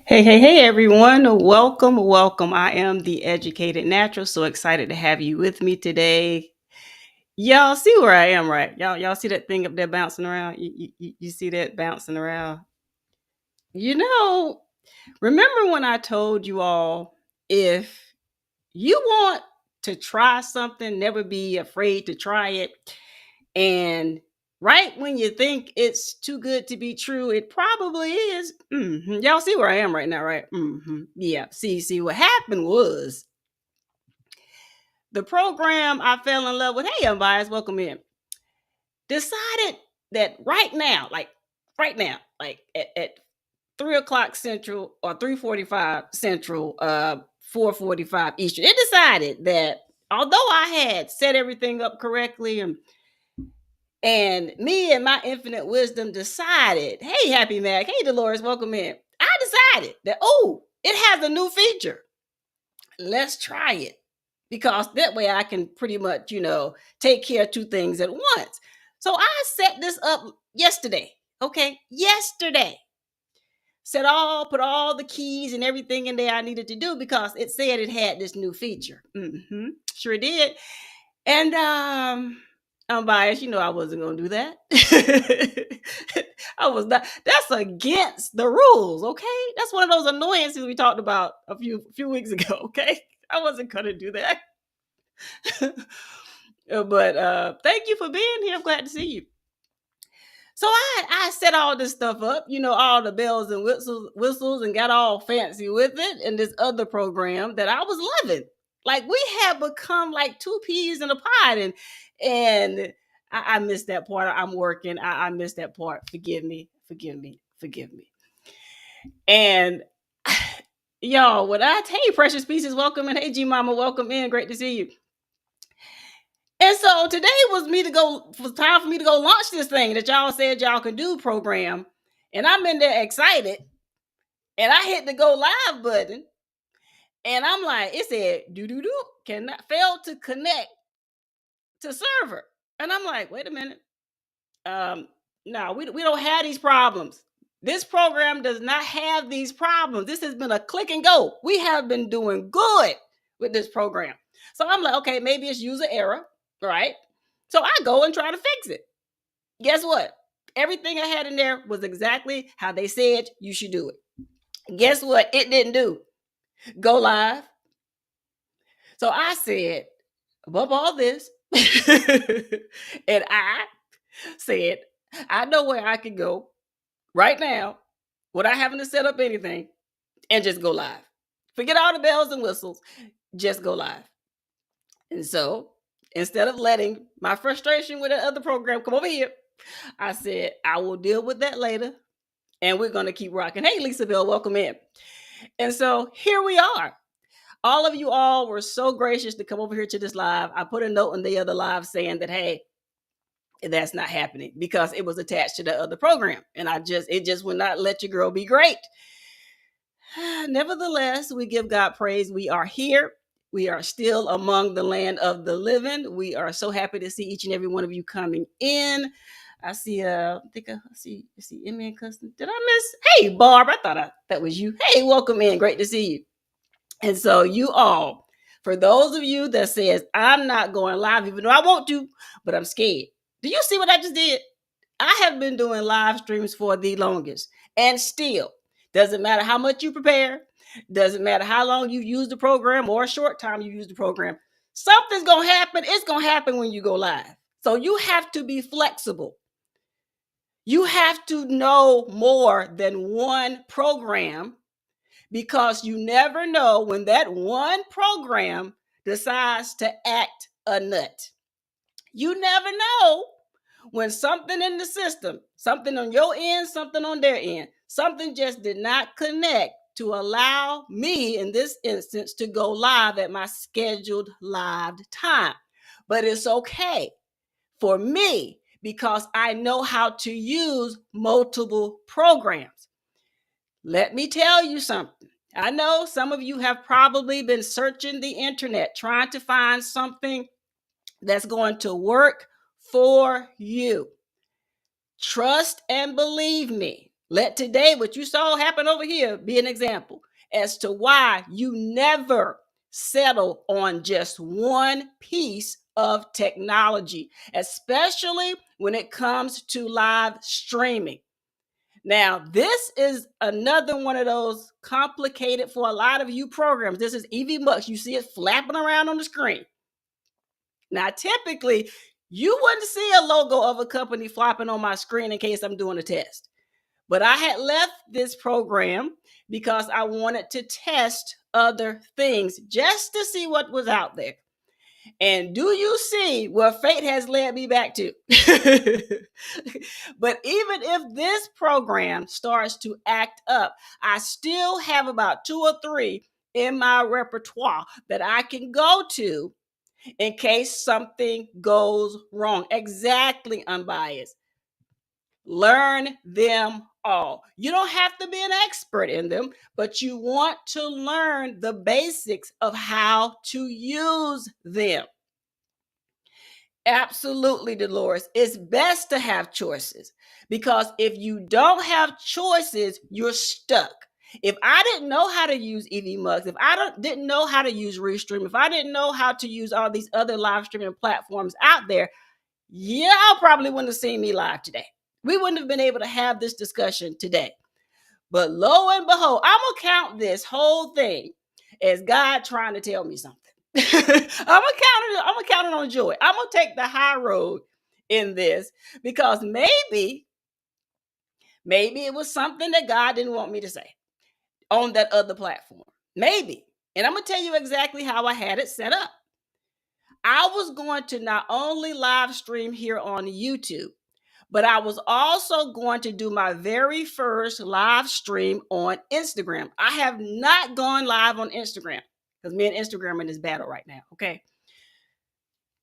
Hey, everyone. Welcome. I am the Educated Natural. So excited to have you with me today. Y'all see where I am, right? Y'all see that thing up there bouncing around? You see that bouncing around? You know, remember when I told you all, if you want to try something, never be afraid to try it. And right when you think it's too good to be true, it probably is. Y'all see where I am right now, right? Yeah. See, what happened was the program I fell in love with. Hey, unbiased, welcome in. Decided that right now, like at 3 o'clock Central or 3:45 Central, 4:45 Eastern, it decided that although I had set everything up correctly and me and my infinite wisdom decided, hey, Happy Mac, hey, Dolores, welcome in. I decided that, it has a new feature. Let's try it. Because that way I can pretty much, take care of two things at once. So I set this up yesterday. Okay. Yesterday. Put all the keys and everything in there I needed to do because it said it had this new feature. Sure did. And I'm biased. I wasn't gonna do that. I was not. That's against the rules. Okay, that's one of those annoyances we talked about a few weeks ago. Okay, I wasn't gonna do that. But thank you for being here. I'm glad to see you. So I set all this stuff up, all the bells and whistles, and got all fancy with it. And this other program that I was loving, like we had become like two peas in a pod, and I missed that part. I'm working. I missed that part. Forgive me. And y'all, when hey, precious pieces, welcome in. Hey, G Mama, welcome in. Great to see you. And so today was time for me to go launch this thing that y'all said y'all can do program. And I'm in there excited. And I hit the go live button. And I'm like, it said, cannot fail to connect to server. And I'm like, wait a minute. No, we don't have these problems. This program does not have these problems. This has been a click and go. We have been doing good with this program. So I'm like, okay, maybe it's user error, right? So I go and try to fix it. Guess what? Everything I had in there was exactly how they said you should do it. Guess what? It didn't do. Go live. So I said, above all this, and I said, I know where I can go right now without having to set up anything and just go live. Forget all the bells and whistles, just go live. And so instead of letting my frustration with the other program come over here, I said, I will deal with that later. And we're going to keep rocking. Hey, Lisa Bell, welcome in. And so here we are. All of you all were so gracious to come over here to this live. I put a note in the other live saying that, hey, that's not happening because it was attached to the other program. And it just would not let your girl be great. Nevertheless, we give God praise. We are here. We are still among the land of the living. We are so happy to see each and every one of you coming in. I see, I see Emmy and Custom. Did I miss? Hey, Barb, I thought that was you. Hey, welcome in. Great to see you. And so you all, for those of you that says, I'm not going live, even though I want to, but I'm scared. Do you see what I just did? I have been doing live streams for the longest, and still, doesn't matter how much you prepare, doesn't matter how long you use the program or a short time you use the program, something's going to happen. It's going to happen when you go live. So you have to be flexible. You have to know more than one program because you never know when that one program decides to act a nut. You never know when something in the system, something on your end, something on their end, something just did not connect to allow me, in this instance, to go live at my scheduled live time. But it's okay for me because I know how to use multiple programs. Let me tell you something. I know some of you have probably been searching the internet trying to find something that's going to work for you. Trust and believe me, Let today, what you saw happen over here, be an example as to why you never settle on just one piece of technology, especially when it comes to live streaming. Now, this is another one of those complicated for a lot of you programs. This is EV Mux. You see it flapping around on the screen. Now, typically, you wouldn't see a logo of a company flopping on my screen in case I'm doing a test. But I had left this program because I wanted to test other things just to see what was out there. And do you see where fate has led me back to? But even if this program starts to act up, I still have about 2 or 3 in my repertoire that I can go to in case something goes wrong. Exactly, unbiased. Learn them all. You don't have to be an expert in them, but you want to learn the basics of how to use them. Absolutely, Dolores. It's best to have choices because if you don't have choices, you're stuck. If I didn't know how to use EV if I didn't know how to use Restream, if I didn't know how to use all these other live streaming platforms out there, y'all probably wouldn't have seen me live today. We wouldn't have been able to have this discussion today. But lo and behold, I'm going to count this whole thing as God trying to tell me something. I'm gonna count it on joy. I'm gonna take the high road in this because maybe it was something that God didn't want me to say on that other platform. Maybe. And I'm gonna tell you exactly how I had it set up. I was going to not only live stream here on YouTube, but I was also going to do my very first live stream on Instagram. I have not gone live on Instagram because me and Instagram are in this battle right now. Okay.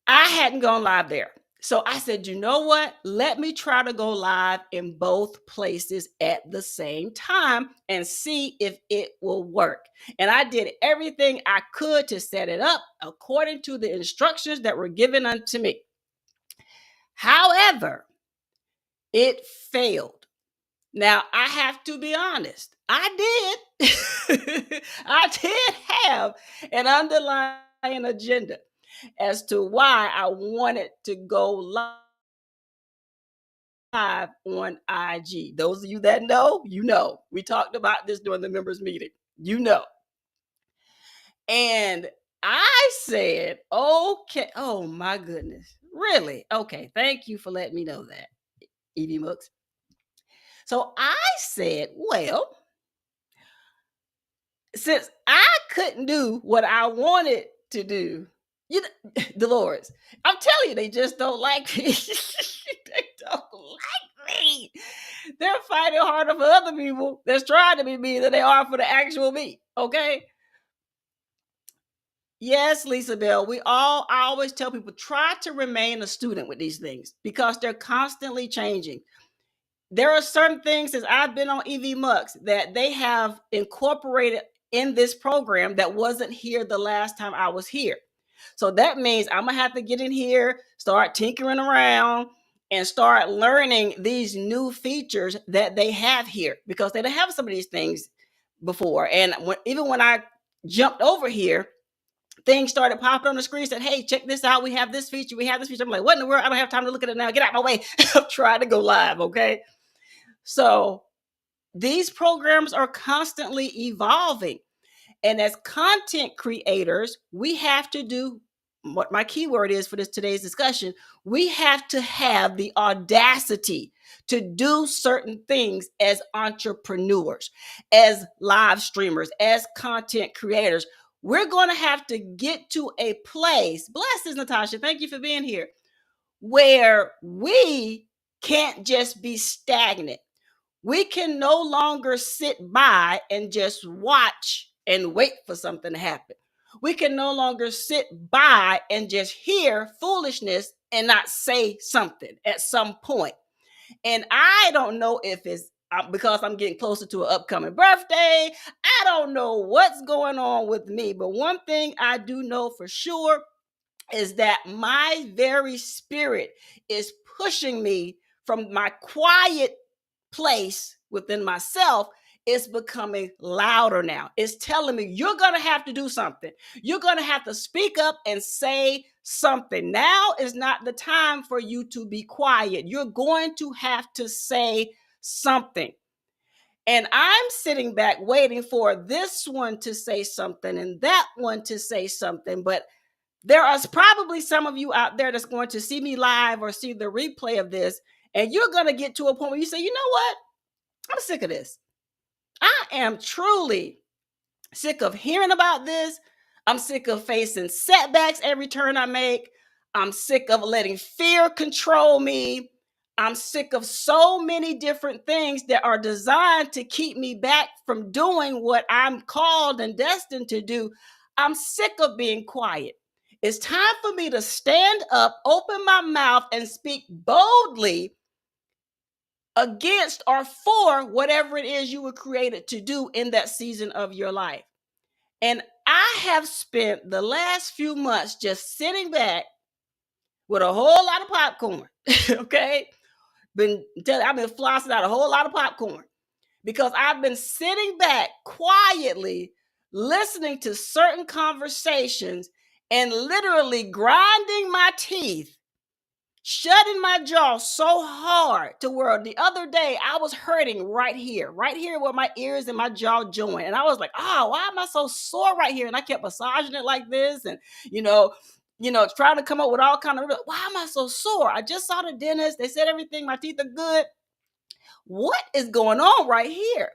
I hadn't gone live there. So I said, you know what? Let me try to go live in both places at the same time and see if it will work. And I did everything I could to set it up according to the instructions that were given unto me. However, it failed. Now, I have to be honest. I did. I did have an underlying agenda as to why I wanted to go live on IG. Those of you that know, you know. We talked about this during the members meeting. You know. And I said, okay, oh my goodness. Really? Okay, thank you for letting me know that, EV Mooks. So I said, well, since I couldn't do what I wanted to do, Dolores, I'm telling you, they just don't like me. They don't like me. They're fighting harder for other people that's trying to be me than they are for the actual me. Okay. Yes, Lisa Bell. I always tell people try to remain a student with these things because they're constantly changing. There are certain things as I've been on EV Mux that they have incorporated in this program that wasn't here the last time I was here. So that means I'm gonna have to get in here, start tinkering around, and start learning these new features that they have here because they didn't have some of these things before. And even when I jumped over here, things started popping on the screen. Said, "Hey, check this out. We have this feature. We have this feature." I'm like, "What in the world? I don't have time to look at it now. Get out of my way." I'm trying to go live. Okay. So these programs are constantly evolving. And as content creators, we have to do what my keyword is for today's discussion. We have to have the audacity to do certain things as entrepreneurs, as live streamers, as content creators. We're going to have to get to a place, bless Natasha, thank you for being here, where we can't just be stagnant. We can no longer sit by and just watch and wait for something to happen. We can no longer sit by and just hear foolishness and not say something at some point. And I don't know if it's because I'm getting closer to an upcoming birthday. I don't know what's going on with me, but one thing I do know for sure is that my very spirit is pushing me from my quiet place within myself is becoming louder now. It's telling me you're going to have to do something. You're going to have to speak up and say something. Now is not the time for you to be quiet. You're going to have to say something. And I'm sitting back waiting for this one to say something and that one to say something. But there are probably some of you out there that's going to see me live or see the replay of this. And you're going to get to a point where you say, you know what? I'm sick of this. I am truly sick of hearing about this. I'm sick of facing setbacks every turn I make. I'm sick of letting fear control me. I'm sick of so many different things that are designed to keep me back from doing what I'm called and destined to do. I'm sick of being quiet. It's time for me to stand up, open my mouth, and speak boldly against or for whatever it is you were created to do in that season of your life. And I have spent the last few months just sitting back with a whole lot of popcorn. Okay. I've been flossing out a whole lot of popcorn because I've been sitting back quietly listening to certain conversations and literally grinding my teeth, shutting my jaw so hard to where the other day I was hurting right here where my ears and my jaw join. And I was like, oh, why am I so sore right here? And I kept massaging it like this and, trying to come up with all kind of, why am I so sore? I just saw the dentist. They said everything, my teeth are good. What is going on right here?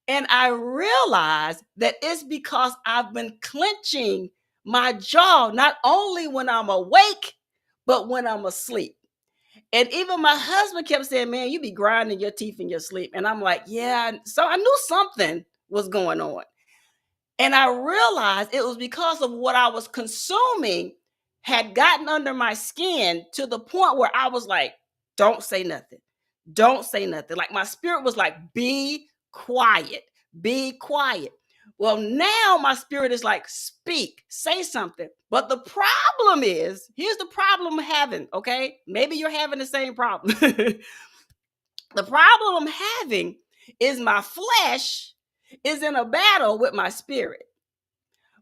And I realized that it's because I've been clenching my jaw, not only when I'm awake, but when I'm asleep. And even my husband kept saying, man, you be grinding your teeth in your sleep. And I'm like, yeah. So I knew something was going on. And I realized it was because of what I was consuming had gotten under my skin to the point where I was like, don't say nothing. Don't say nothing. Like my spirit was like, be quiet. Be quiet. Well, now my spirit is like, speak, say something. But the problem is, here's the problem I'm having, okay? Maybe you're having the same problem. The problem I'm having is my flesh is in a battle with my spirit.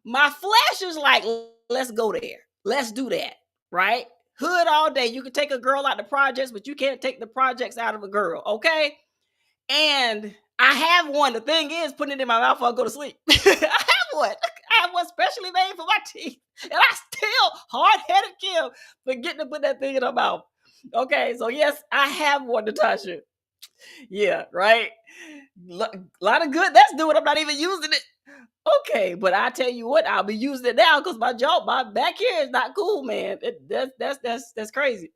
My flesh is like, let's go there. Let's do that, right? Hood all day. You can take a girl out the projects, but you can't take the projects out of a girl, okay? And I have one. The thing is, putting it in my mouth while I go to sleep. I have one. I have one specially made for my teeth. And I still hard-headed Kim forgetting to put that thing in her mouth. Okay, so yes, I have one, Natasha. Yeah, right? A lot of good that's doing. I'm not even using it. Okay, but I tell you what, I'll be using it now because my back here is not cool, man. That's crazy.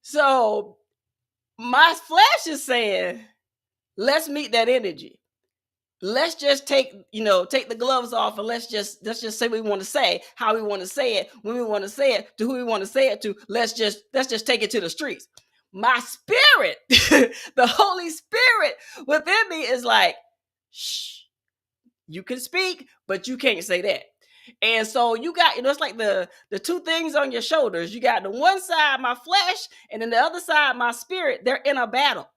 So my flesh is saying, let's meet that energy. Let's just take the gloves off and let's just say what we want to say, how we want to say it, when we want to say it, to who we want to say it to. Let's just take it to the streets. My spirit, the Holy Spirit within me is like, shh, you can speak, but you can't say that. And so you got, it's like the two things on your shoulders. You got the one side, my flesh, and then the other side, my spirit. They're in a battle.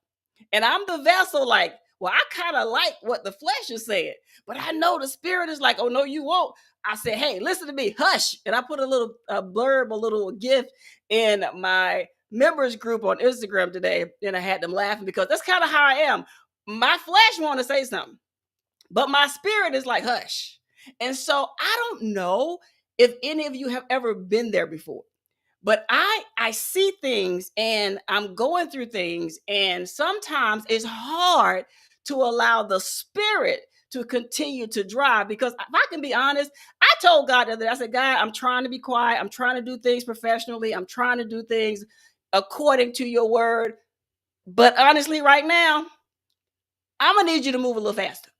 And I'm the vessel like, well, I kind of like what the flesh is saying, but I know the spirit is like, oh, no, you won't. I said, hey, listen to me, hush. And I put a little blurb, a little gift in my members group on Instagram today. And I had them laughing because that's kind of how I am. My flesh want to say something, but my spirit is like, hush. And so I don't know if any of you have ever been there before. But I see things and I'm going through things, and sometimes it's hard to allow the spirit to continue to drive. Because if I can be honest, I told God the other day, I said, God, I'm trying to be quiet. I'm trying to do things professionally. I'm trying to do things according to your word. But honestly, right now, I'm going to need you to move a little faster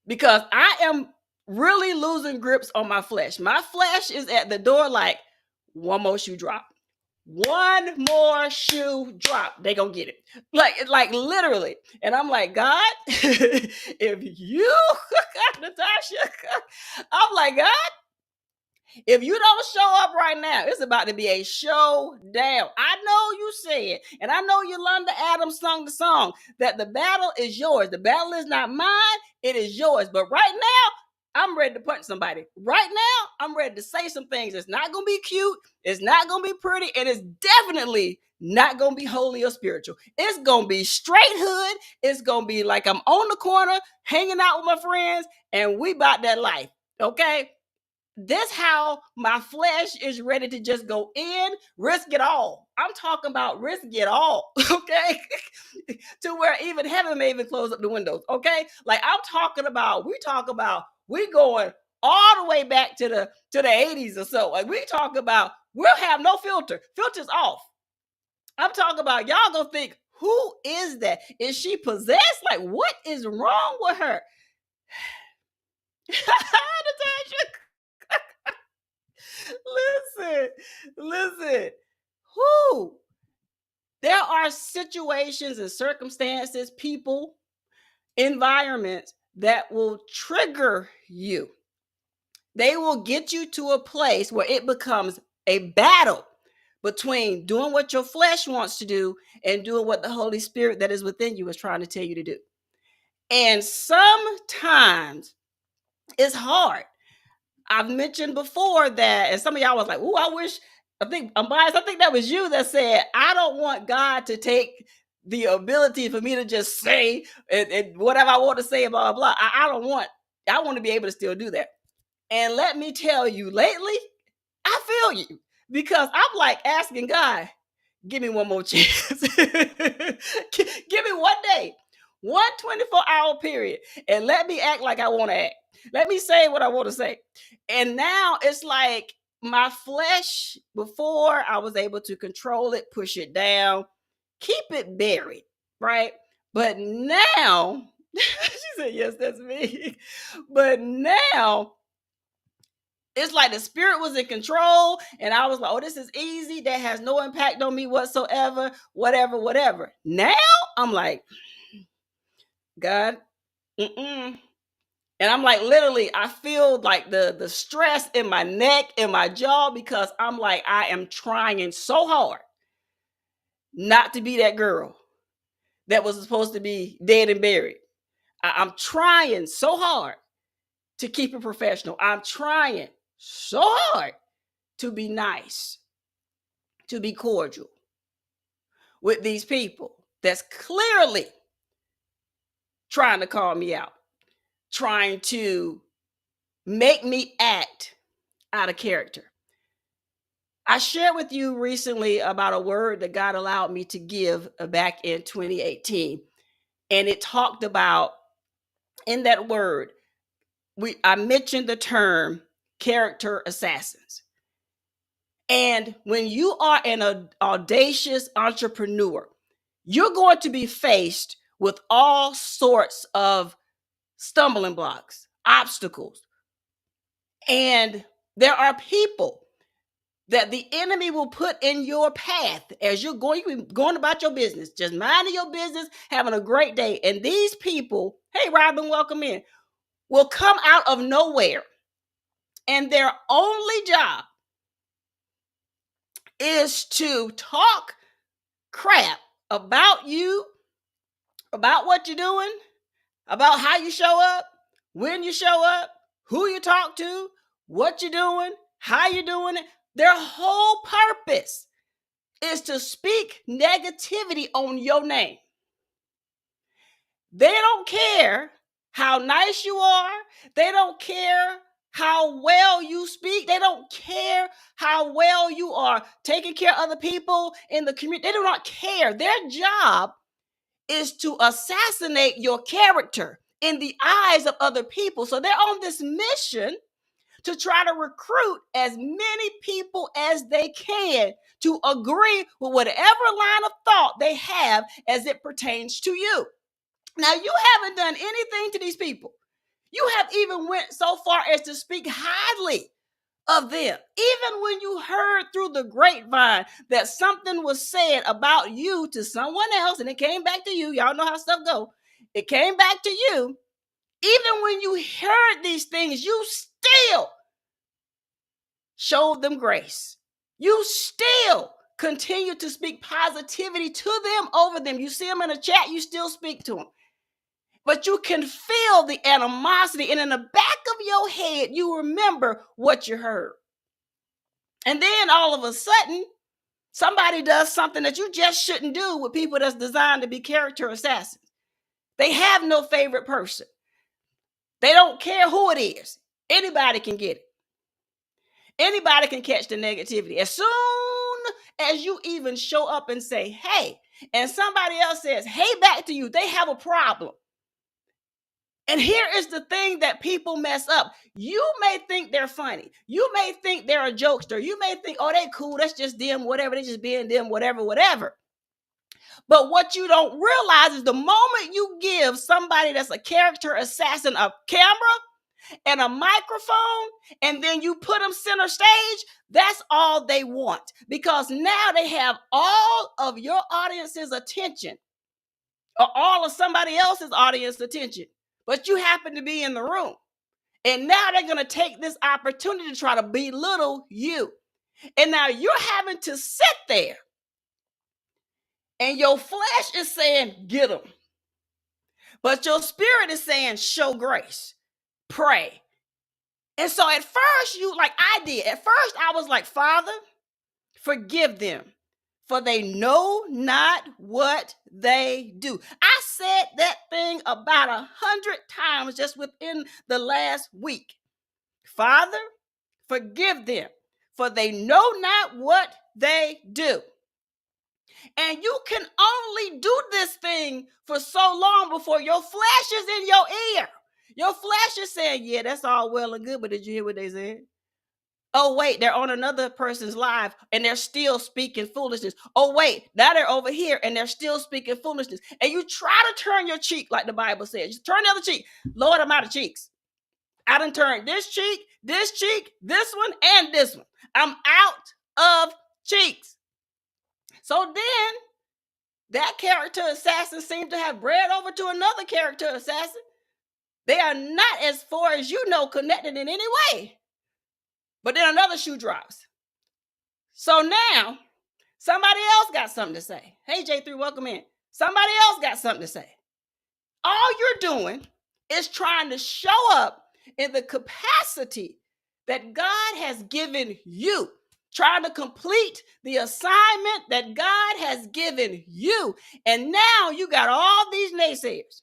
because I am really losing grips on my flesh. My flesh is at the door like, one more shoe drop. One more shoe drop, they gonna get it. Like literally. And I'm like, God, if you, Natasha, I'm like, God, If you don't show up right now, it's about to be a showdown. I know you said, and I know Yolanda Adams sung the song that the battle is yours. The battle is not mine, it is yours. But right now, I'm ready to punch somebody. Right now, I'm ready to say some things. It's not going to be cute, it's not going to be pretty, and it's definitely not going to be holy or spiritual. It's going to be straight hood. It's going to be like I'm on the corner hanging out with my friends, and we about that life. Okay? This how my flesh is ready to just go in, risk it all. I'm talking about risk it all, okay? To where even heaven may even close up the windows, okay? Like I'm talking about, we going all the way back to the 80s or so. Like we talk about, we'll have no filter. Filter's off. I'm talking about y'all gonna think, who is that? Is she possessed? Like, what is wrong with her? Natasha, listen. Who? There are situations and circumstances, people, environments that will trigger you. They will get you to a place where it becomes a battle between doing what your flesh wants to do and doing what the Holy Spirit that is within you is trying to tell you to do. And sometimes it's hard. I've mentioned before that, and some of y'all was like, "Ooh, I think I'm biased. I think that was you that said, I don't want God to take the ability for me to just say and whatever I want to say, blah, blah, blah. I want to be able to still do that. And let me tell you, lately, I feel you because I'm like asking God, give me one more chance. Give me one day, one 24-hour period, and let me act like I want to act. Let me say what I want to say. And now it's like my flesh, before I was able to control it, push it down, keep it buried, right? But now, she said, yes, that's me. But now, it's like the spirit was in control, and I was like, oh, this is easy. That has no impact on me whatsoever, whatever. Now, I'm like, God, mm-mm. And I'm like, literally, I feel like the stress in my neck, in my jaw, because I'm like, I am trying so hard not to be that girl that was supposed to be dead and buried. I'm trying so hard to keep it professional. I'm trying so hard to be nice, to be cordial with these people that's clearly trying to call me out, trying to make me act out of character. I shared with you recently about a word that God allowed me to give back in 2018. And it talked about, in that word, I mentioned the term character assassins. And when you are an audacious entrepreneur, you're going to be faced with all sorts of stumbling blocks, obstacles. And there are people that the enemy will put in your path as you're going about your business, just minding your business, having a great day. And these people, hey, Robin, welcome in, will come out of nowhere. And their only job is to talk crap about you, about what you're doing, about how you show up, when you show up, who you talk to, what you're doing, how you're doing it. Their whole purpose is to speak negativity on your name. They don't care how nice you are. They don't care how well you speak. They don't care how well you are taking care of other people in the community. They do not care. Their job is to assassinate your character in the eyes of other people. So they're on this mission to try to recruit as many people as they can to agree with whatever line of thought they have as it pertains to you. Now, you haven't done anything to these people. You have even went so far as to speak highly of them. Even when you heard through the grapevine that something was said about you to someone else and it came back to you, y'all know how stuff go. It came back to you. Even when you heard these things, you still showed them grace. You still continue to speak positivity to them, over them. You see them in a chat, you still speak to them. But you can feel the animosity, and in the back of your head, you remember what you heard. And then all of a sudden, somebody does something that you just shouldn't do with people that's designed to be character assassins. They have no favorite person. They don't care who it is. Anybody can get it. Anybody can catch the negativity. As soon as you even show up and say, hey, and somebody else says, hey, back to you, they have a problem. And here is the thing that people mess up. You may think they're funny. You may think they're a jokester. You may think, oh, they cool. That's just them, whatever. They just being them, whatever. But what you don't realize is the moment you give somebody that's a character assassin a camera and a microphone, and then you put them center stage, that's all they want. Because now they have all of your audience's attention, or all of somebody else's audience attention. But you happen to be in the room. And now they're going to take this opportunity to try to belittle you. And now you're having to sit there. And your flesh is saying, get them. But your spirit is saying, show grace. Pray. And so at first, at first I was like, Father, forgive them, for they know not what they do. I said that thing about 100 times just within the last week. Father, forgive them, for they know not what they do. And you can only do this thing for so long before your flesh is in your ear. Your flesh is saying, yeah, that's all well and good, but did you hear what they said? Oh, wait, they're on another person's live and they're still speaking foolishness. Oh, wait, now they're over here and they're still speaking foolishness. And you try to turn your cheek like the Bible says. You turn the other cheek. Lord, I'm out of cheeks. I done turned this cheek, this one, and this one. I'm out of cheeks. So then that character assassin seemed to have bred over to another character assassin. They are not, as far as you know, connected in any way. But then another shoe drops. So now somebody else got something to say. Hey, J3, welcome in. Somebody else got something to say. All you're doing is trying to show up in the capacity that God has given you, trying to complete the assignment that God has given you. And now you got all these naysayers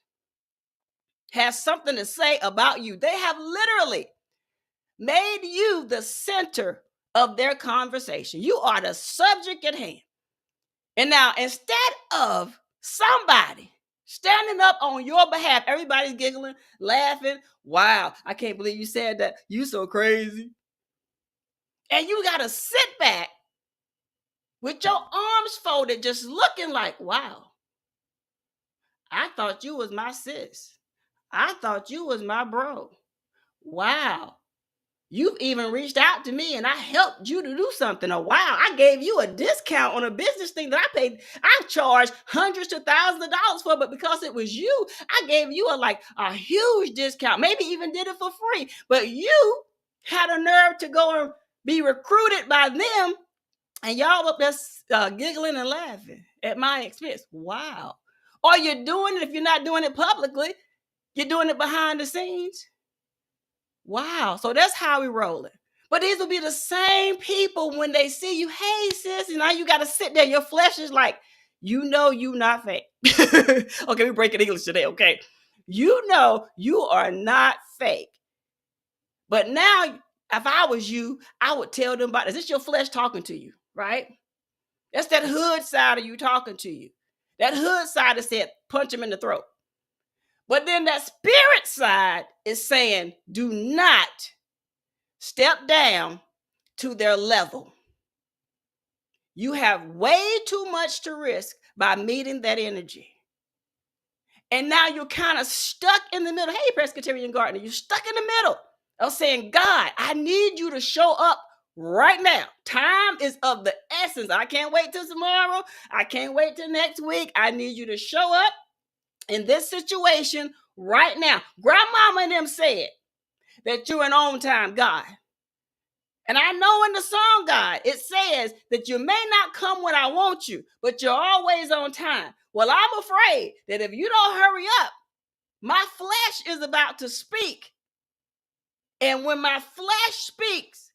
have something to say about you. They have literally made you the center of their conversation. You are the subject at hand. And now, instead of somebody standing up on your behalf, everybody's giggling, laughing. Wow, I can't believe you said that. You so crazy. And you got to sit back with your arms folded, just looking like, wow, I thought you was my sis. I thought you was my bro. Wow. You've even reached out to me and I helped you to do something. Or wow, I gave you a discount on a business thing that I charged hundreds to thousands of dollars for, but because it was you, I gave you a huge discount, maybe even did it for free. But you had a nerve to go and be recruited by them, and y'all up there giggling and laughing at my expense. Wow. Or you're doing it, if you're not doing it publicly, you're doing it behind the scenes. Wow. So that's how we rolling. But these will be the same people when they see you. Hey, sis, and now you got to sit there. Your flesh is like, you know, you not fake. Okay, we breaking English today. Okay. You know, you are not fake. But now, if I was you, I would tell them about this. It's your flesh talking to you, right? That's that hood side of you talking to you. That hood side that said, punch him in the throat. But then that spirit side is saying, do not step down to their level. You have way too much to risk by meeting that energy. And now you're kind of stuck in the middle. Hey, Presbyterian Gardener, you're stuck in the middle of saying, God, I need you to show up right now. Time is of the essence. I can't wait till tomorrow. I can't wait till next week. I need you to show up in this situation right now. Grandmama and them said that you're an on-time God. And I know in the song, God, it says that you may not come when I want you, but you're always on time. Well, I'm afraid that if you don't hurry up, my flesh is about to speak. And when my flesh speaks,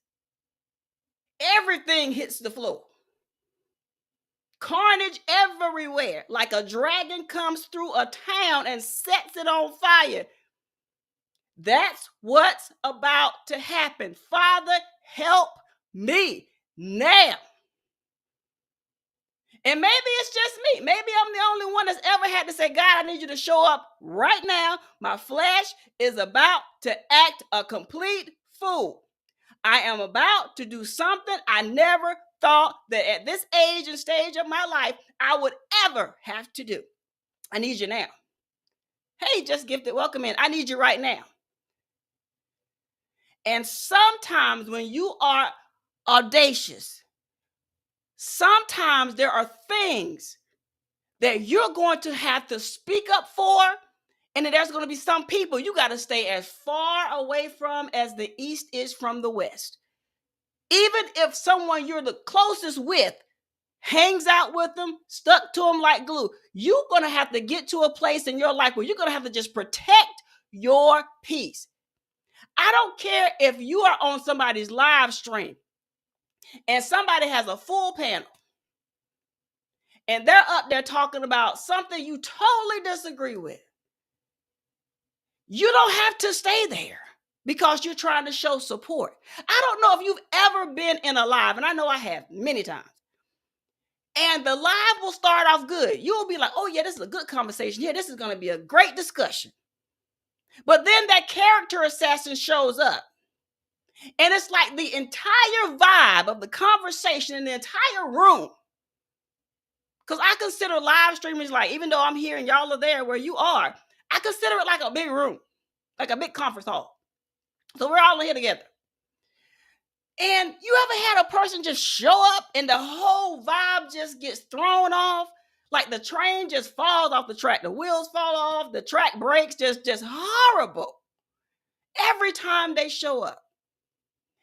everything hits the floor. Carnage everywhere, like a dragon comes through a town and sets it on fire. That's what's about to happen. Father, help me now. And maybe it's just me. Maybe I'm the only one that's ever had to say, God, I need you to show up right now. My flesh is about to act a complete fool. I am about to do something I never thought that at this age and stage of my life I would ever have to do. I need you now. Hey, just gifted, welcome in. I need you right now. And sometimes when you are audacious, sometimes there are things that you're going to have to speak up for, and that there's going to be some people you got to stay as far away from as the East is from the West. Even if someone you're the closest with hangs out with them, stuck to them like glue, you're going to have to get to a place in your life where you're going to have to just protect your peace. I don't care if you are on somebody's live stream and somebody has a full panel and they're up there talking about something you totally disagree with. You don't have to stay there because you're trying to show support. I don't know if you've ever been in a live, and I know I have many times. And the live will start off good. You'll be like, oh yeah, this is a good conversation. Yeah, this is going to be a great discussion. But then that character assassin shows up. And it's like the entire vibe of the conversation in the entire room. Because I consider live streamers like, even though I'm here and y'all are there where you are, I consider it like a big room, like a big conference hall. So we're all here together. And you ever had a person just show up and the whole vibe just gets thrown off? Like the train just falls off the track. The wheels fall off. The track breaks. Just horrible. Every time they show up.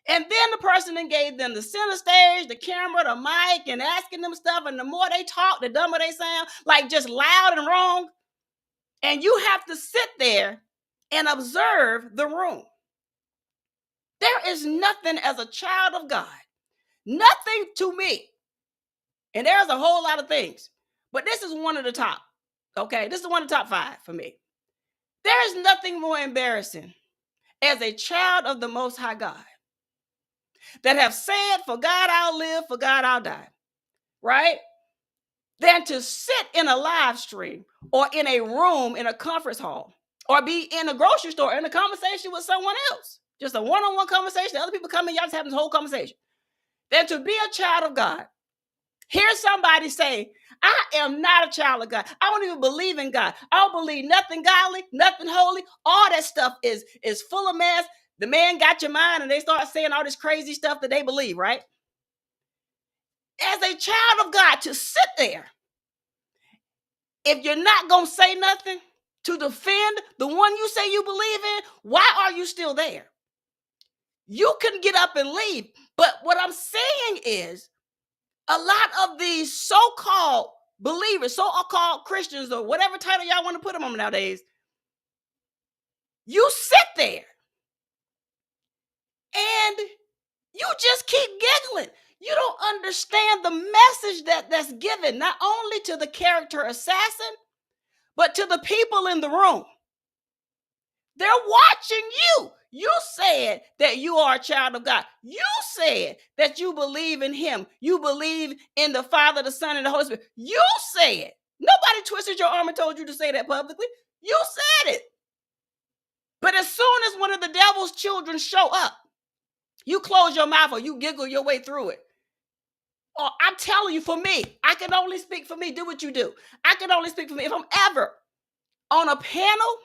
And then the person that gave them the center stage, the camera, the mic, and asking them stuff. And the more they talk, the dumber they sound. Like just loud and wrong. And you have to sit there and observe the room. There is nothing as a child of God. Nothing to me. And there's a whole lot of things. But this is one of the top. Okay, this is one of the top 5 for me. There is nothing more embarrassing as a child of the Most High God that have said, for God I'll live, for God I'll die, right? Than to sit in a live stream or in a room in a conference hall or be in a grocery store in a conversation with someone else. Just a one-on-one conversation. The other people come in, y'all just having this whole conversation. Than to be a child of God. Hear somebody say, I am not a child of God. I don't even believe in God. I don't believe nothing godly, nothing holy. All that stuff is full of mess. The man got your mind and they start saying all this crazy stuff that they believe, right? As a child of God, to sit there, if you're not going to say nothing to defend the one you say you believe in, why are you still there? You can get up and leave. But what I'm saying is, a lot of these so-called believers, so-called Christians, or whatever title y'all want to put them on nowadays, you sit there and you just keep giggling. You don't understand the message that's given, not only to the character assassin, but to the people in the room. They're watching you. You said that you are a child of God. You said that you believe in him. You believe in the Father, the Son, and the Holy Spirit. You said. Nobody twisted your arm and told you to say that publicly. You said it. But as soon as one of the devil's children show up, you close your mouth or you giggle your way through it. Or I'm telling you, for me, I can only speak for me. Do what you do. I can only speak for me. If I'm ever on a panel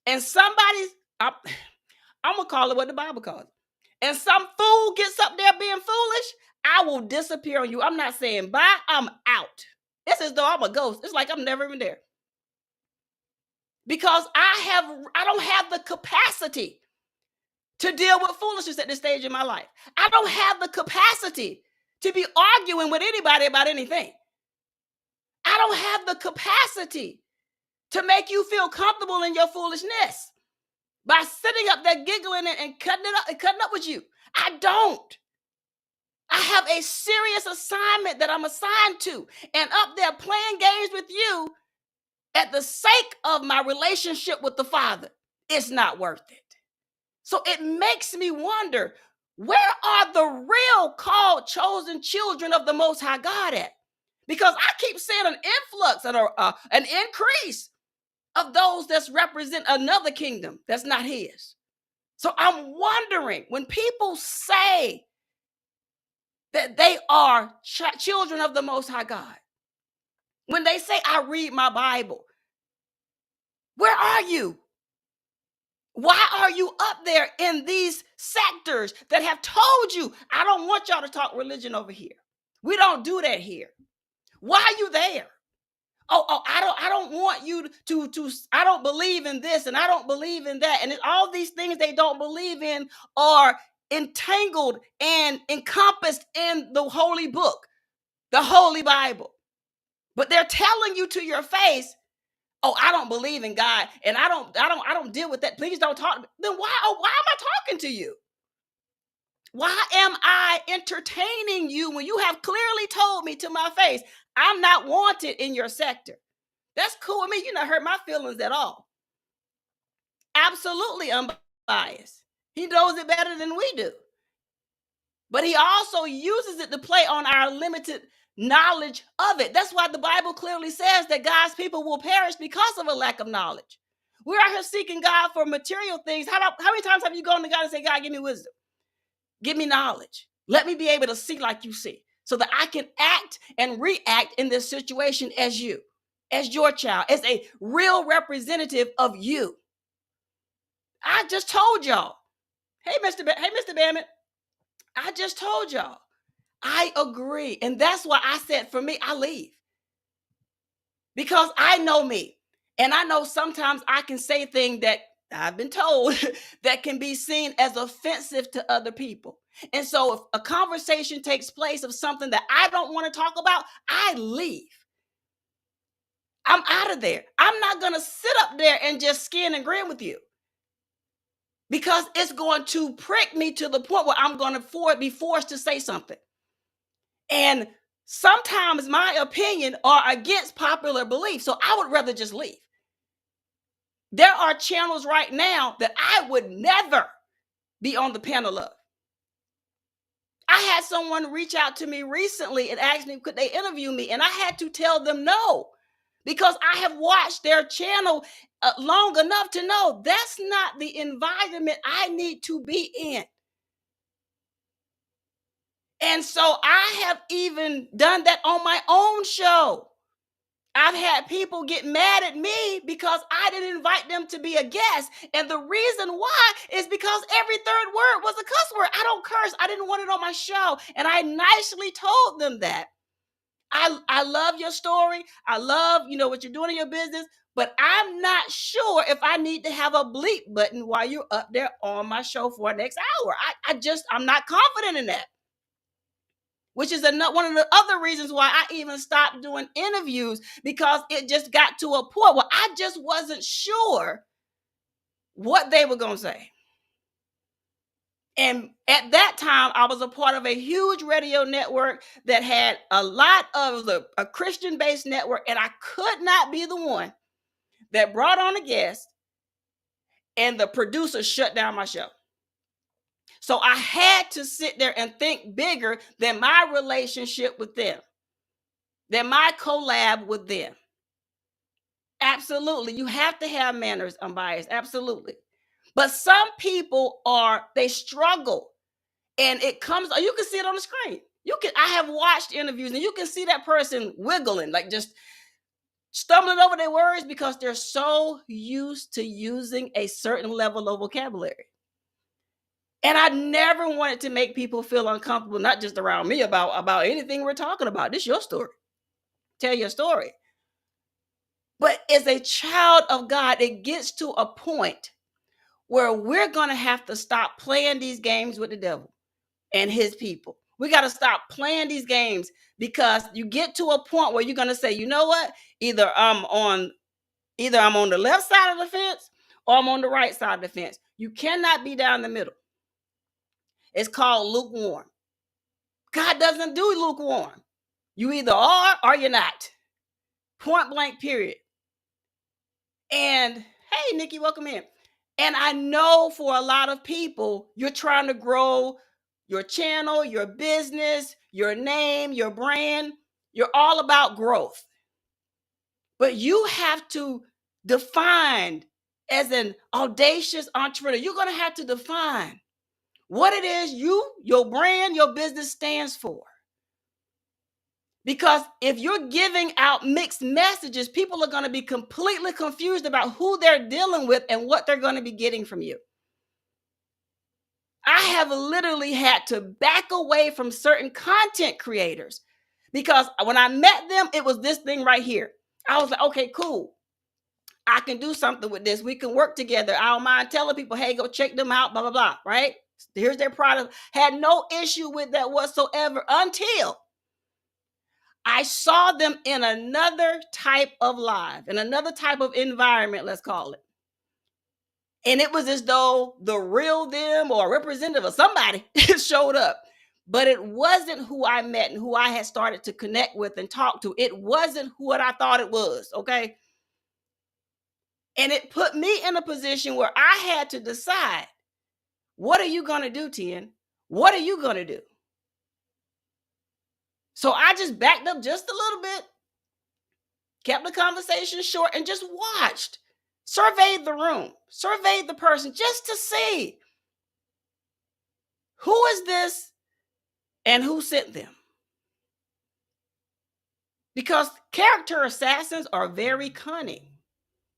and somebody's... I'm going to call it what the Bible calls it. And some fool gets up there being foolish, I will disappear on you. I'm not saying bye, I'm out. It's as though I'm a ghost. It's like I'm never even there. Because I don't have the capacity to deal with foolishness at this stage in my life. I don't have the capacity to be arguing with anybody about anything. I don't have the capacity to make you feel comfortable in your foolishness by sitting up there giggling and cutting up with you. I don't. I have a serious assignment that I'm assigned to, and up there playing games with you at the sake of my relationship with the Father, it's not worth it. So it makes me wonder, where are the real called, chosen children of the Most High God at? Because I keep seeing an influx and an increase of those that represent another kingdom that's not his. So I'm wondering, when people say that they are children of the Most High God, when they say, I read my Bible, where are you? Why are you up there in these sectors that have told you, I don't want y'all to talk religion over here. We don't do that here. Why are you there? I don't want you to I don't believe in this and I don't believe in that. And all these things they don't believe in are entangled and encompassed in the holy book, the Holy Bible. But they're telling you to your face, I don't believe in God and I don't deal with that. Please don't talk to me. Then why am I talking to you? Why am I entertaining you when you have clearly told me to my face, I'm not wanted in your sector? That's cool with me. You not hurt my feelings at all. Absolutely unbiased. He knows it better than we do. But he also uses it to play on our limited knowledge of it. That's why the Bible clearly says that God's people will perish because of a lack of knowledge. We're out here seeking God for material things. How many times have you gone to God and said, God, give me wisdom? Give me knowledge. Let me be able to see like you see, so that I can act and react in this situation as you, as your child, as a real representative of you. I just told y'all. Hey, Mr. Bammett, I just told y'all. I agree. And that's why I said, for me, I leave. Because I know me. And I know sometimes I can say things that I've been told that can be seen as offensive to other people. And so if a conversation takes place of something that I don't want to talk about, I leave. I'm out of there. I'm not going to sit up there and just skin and grin with you, because it's going to prick me to the point where I'm going to be forced to say something. And sometimes my opinion are against popular belief. So I would rather just leave. There are channels right now that I would never be on the panel of. I had someone reach out to me recently and ask me, could they interview me? And I had to tell them no, because I have watched their channel long enough to know that's not the environment I need to be in. And so I have even done that on my own show. I've had people get mad at me because I didn't invite them to be a guest. And the reason why is because every third word was a cuss word. I don't curse. I didn't want it on my show. And I nicely told them that. I love your story. I love, what you're doing in your business. But I'm not sure if I need to have a bleep button while you're up there on my show for the next hour. I'm not confident in that. Which is one of the other reasons why I even stopped doing interviews, because it just got to a point where I just wasn't sure what they were going to say. And at that time, I was a part of a huge radio network that had a lot of a Christian-based network, and I could not be the one that brought on a guest and the producer shut down my show. So I had to sit there and think bigger than my relationship with them, than my collab with them. Absolutely. You have to have manners, unbiased. Absolutely. But some people they struggle, and it comes, you can see it on the screen. I have watched interviews and you can see that person wiggling, like just stumbling over their words, because they're so used to using a certain level of vocabulary. And I never wanted to make people feel uncomfortable, not just around me, about anything we're talking about. This is your story. Tell your story. But as a child of God, it gets to a point where we're going to have to stop playing these games with the devil and his people. We got to stop playing these games, because you get to a point where you're going to say, you know what? Either I'm on the left side of the fence or I'm on the right side of the fence. You cannot be down the middle. It's called lukewarm. God doesn't do lukewarm. You either are or you're not. Point blank, period. And hey, Nikki, welcome in. And I know for a lot of people, you're trying to grow your channel, your business, your name, your brand. You're all about growth. But you have to define, as an audacious entrepreneur, you're going to have to define what it is your brand, your business stands for. Because if you're giving out mixed messages, people are going to be completely confused about who they're dealing with and what they're going to be getting from you. I have literally had to back away from certain content creators, because when I met them, it was this thing right here. I was like, okay, cool. I can do something with this. We can work together. I don't mind telling people, hey, go check them out, blah, blah, blah, right? Here's their product. Had no issue with that whatsoever until I saw them in another type of live, in another type of environment, let's call it. And it was as though the real them or a representative of somebody showed up. But it wasn't who I met and who I had started to connect with and talk to. It wasn't what I thought it was, okay? And it put me in a position where I had to decide, what are you going to do, Tien? What are you going to do? So I just backed up just a little bit, kept the conversation short, and just watched, surveyed the room, surveyed the person, just to see who is this and who sent them. Because character assassins are very cunning.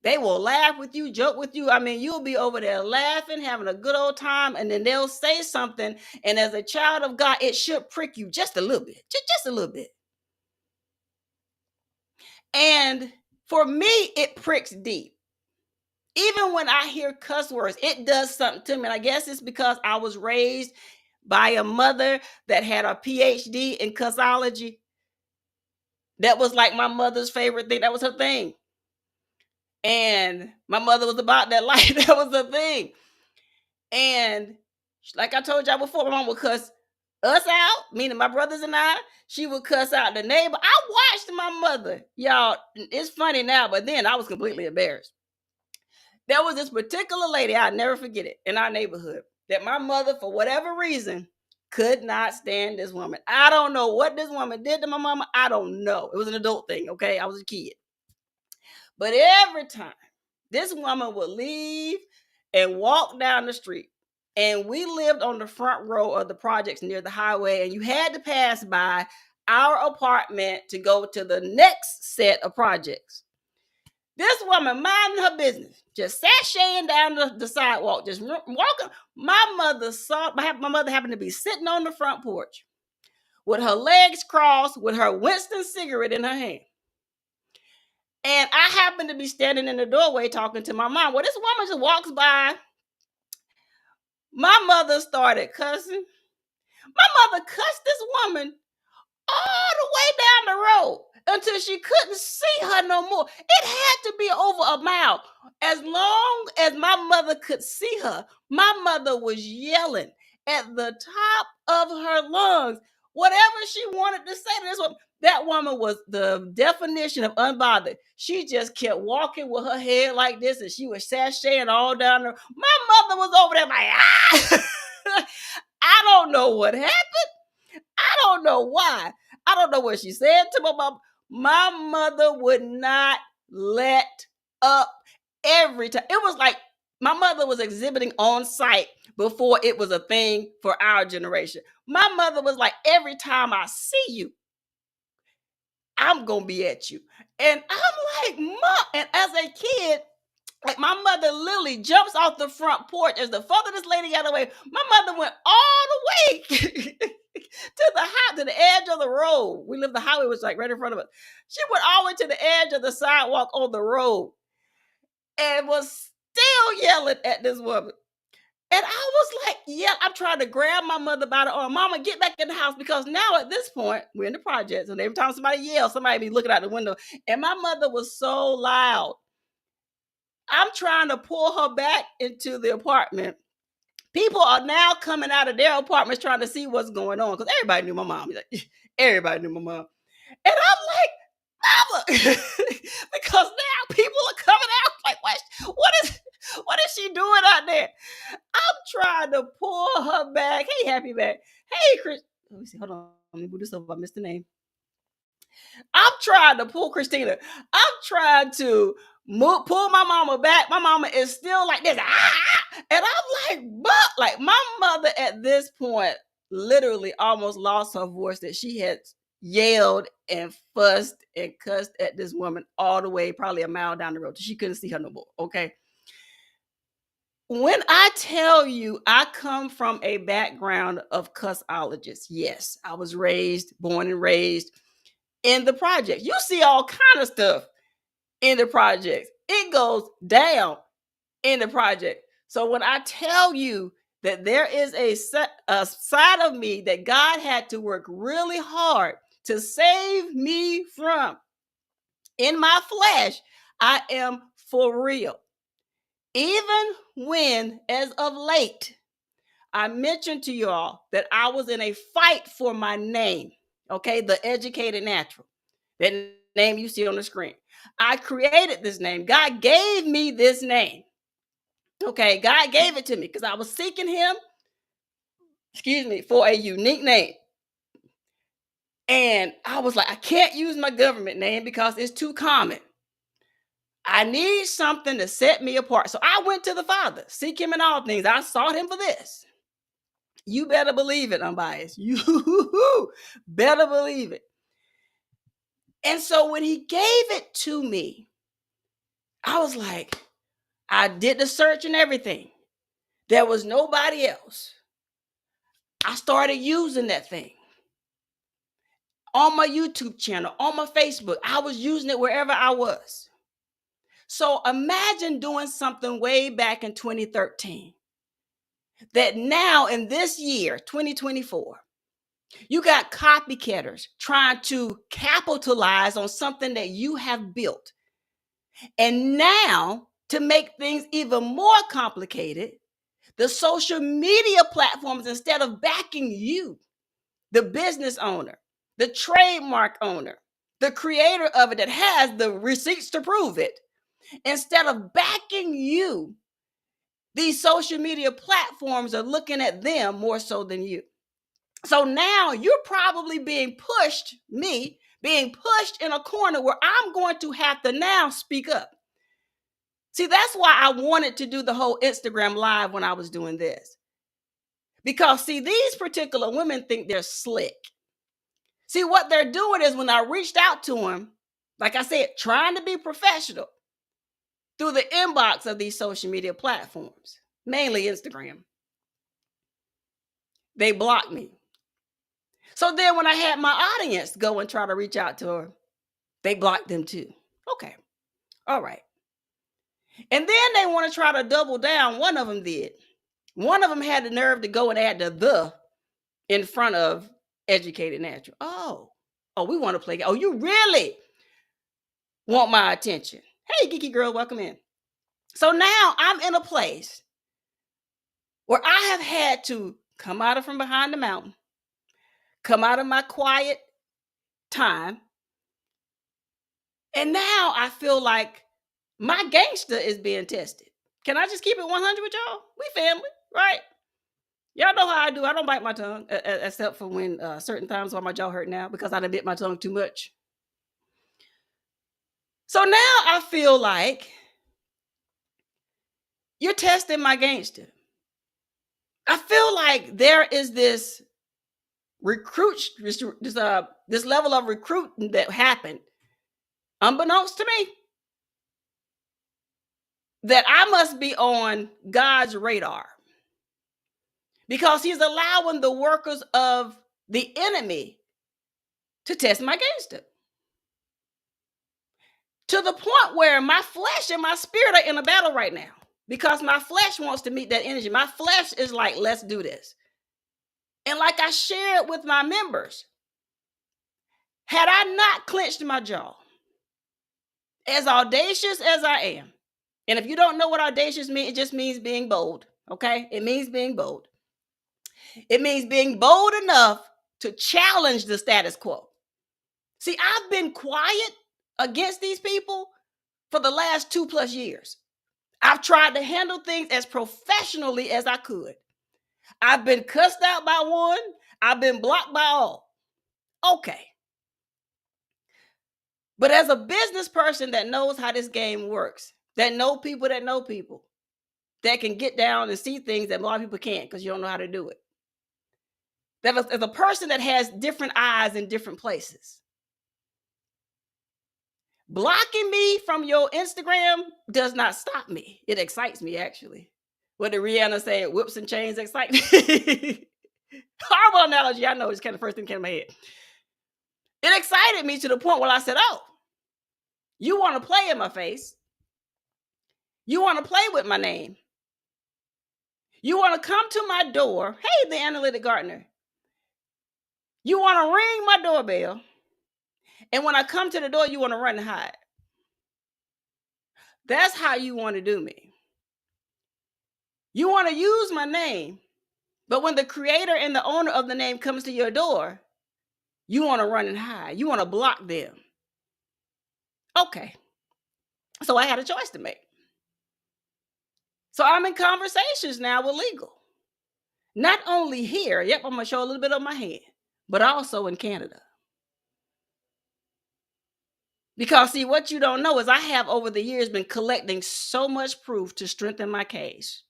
They will laugh with you, joke with you. I mean, you'll be over there laughing, having a good old time, and then they'll say something. And as a child of God, it should prick you just a little bit, just a little bit. And for me, it pricks deep. Even when I hear cuss words, it does something to me. And I guess it's because I was raised by a mother that had a PhD in cussology. That was like my mother's favorite thing. That was her thing. And my mother was about that life. That was the thing. And like I told y'all before, my mom would cuss us out, meaning my brothers and I. She would cuss out the neighbor. I watched my mother. Y'all, it's funny now, but then I was completely embarrassed. There was this particular lady, I'll never forget it, in our neighborhood, that my mother, for whatever reason, could not stand this woman. I don't know what this woman did to my mama. I don't know. It was an adult thing, okay? I was a kid. But every time this woman would leave and walk down the street, and we lived on the front row of the projects near the highway, and you had to pass by our apartment to go to the next set of projects. This woman minding her business, just sashaying down the sidewalk, just walking. My mother happened to be sitting on the front porch with her legs crossed, with her Winston cigarette in her hand. And I happened to be standing in the doorway talking to my mom. Well, this woman just walks by. My mother started cussing. My mother cussed this woman all the way down the road until she couldn't see her no more. It had to be over a mile. As long as my mother could see her, my mother was yelling at the top of her lungs whatever she wanted to say to this woman. That woman was the definition of unbothered. She just kept walking with her head like this, and she was sashaying all down there. My mother was over there like, ah! I don't know what happened. I don't know why. I don't know what she said to my mom. My mother would not let up every time. It was like my mother was exhibiting on site before it was a thing for our generation. My mother was like, every time I see you, I'm going to be at you. And I'm like, Mom. And as a kid, like my mother literally jumps off the front porch. As the further this lady got away, my mother went all the way to the edge of the road. We lived, the highway was like right in front of us. She went all the way to the edge of the sidewalk on the road and was still yelling at this woman. And I was like, yeah, I'm trying to grab my mother by the arm. Mama, get back in the house. Because now at this point, we're in the projects. And every time somebody yells, somebody be looking out the window. And my mother was so loud. I'm trying to pull her back into the apartment. People are now coming out of their apartments trying to see what's going on. Because everybody knew my mom. Everybody knew my mom. And I'm like, Mama, because now people are coming out like, what is she doing out there? I'm trying to pull her back. Hey, Happy back. Hey, Chris. Let me see. Hold on. Let me move this over. I missed the name. I'm trying to pull Christina. I'm trying to pull my mama back. My mama is still like this. And I'm like, but like my mother at this point literally almost lost her voice that she had yelled and fussed and cussed at this woman all the way, probably a mile down the road. She couldn't see her no more. Okay. When I tell you I come from a background of cussologists, yes, I was born and raised in the project. You see all kind of stuff in the project. It goes down in the project. So when I tell you that there is a side of me that God had to work really hard to save me from in my flesh, I am for real. Even when, as of late, I mentioned to y'all that I was in a fight for my name, okay, the educated natural, that name you see on the screen. I created this name. God gave me this name. Okay, God gave it to me because I was seeking him, for a unique name. And I was like, I can't use my government name because it's too common. I need something to set me apart. So I went to the Father, seek him in all things. I sought him for this. You better believe it, unbiased. You better believe it. And so when he gave it to me, I was like, I did the search and everything. There was nobody else. I started using that thing on my YouTube channel, on my Facebook. I was using it wherever I was. So imagine doing something way back in 2013 that now in this year, 2024, you got copycatters trying to capitalize on something that you have built. And now, to make things even more complicated, the social media platforms, instead of backing you, the business owner, the trademark owner, the creator of it that has the receipts to prove it, instead of backing you, these social media platforms are looking at them more so than you. So now you're probably being pushed in a corner where I'm going to have to now speak up. See, that's why I wanted to do the whole Instagram live when I was doing this. Because, see, these particular women think they're slick. See, what they're doing is when I reached out to them, like I said, trying to be professional through the inbox of these social media platforms, mainly Instagram, they blocked me. So then when I had my audience go and try to reach out to her, they blocked them too. Okay. All right. And then they want to try to double down. One of them did. One of them had the nerve to go and add the in front of educated natural. Oh, we want to play. Oh, you really want my attention? Hey, geeky girl, welcome in. So now I'm in a place where I have had to come out from behind the mountain, come out of my quiet time. And now I feel like my gangster is being tested. Can I just keep it 100 with y'all? We family, right? Y'all know how I do. I don't bite my tongue, except for when certain times while my jaw hurt now because I done bit my tongue too much. So now I feel like you're testing my gangster. I feel like there is this this level of recruiting that happened, unbeknownst to me, that I must be on God's radar because he's allowing the workers of the enemy to test my gangster. To the point where my flesh and my spirit are in a battle right now. because my flesh wants to meet that energy. My flesh is like, let's do this. And like I shared with my members, had I not clenched my jaw, as audacious as I am, and if you don't know what audacious means, it just means being bold, okay? It means being bold. It means being bold enough to challenge the status quo. See, I've been quiet against these people for the last 2+ years. I've tried to handle things as professionally as I could. I've been cussed out by one. I've been blocked by all. Okay. But as a business person that knows how this game works, that know people, that can get down and see things that a lot of people can't because you don't know how to do it. That as a person that has different eyes in different places. Blocking me from your Instagram does not stop me. It excites me, actually. What did Rihanna say? Whips and chains excite me. Horrible analogy. I know it's kind of the first thing that came to my head. It excited me to the point where I said, oh, you want to play in my face? You want to play with my name? You want to come to my door? Hey, the analytic gardener. You want to ring my doorbell? And when I come to the door, you want to run and hide. That's how you want to do me. You want to use my name, but when the creator and the owner of the name comes to your door, you want to run and hide. You want to block them. Okay. So I had a choice to make. So I'm in conversations now with legal. Not only here, yep, I'm going to show a little bit of my hand, but also in Canada. Because see, what you don't know is I have over the years been collecting so much proof to strengthen my case.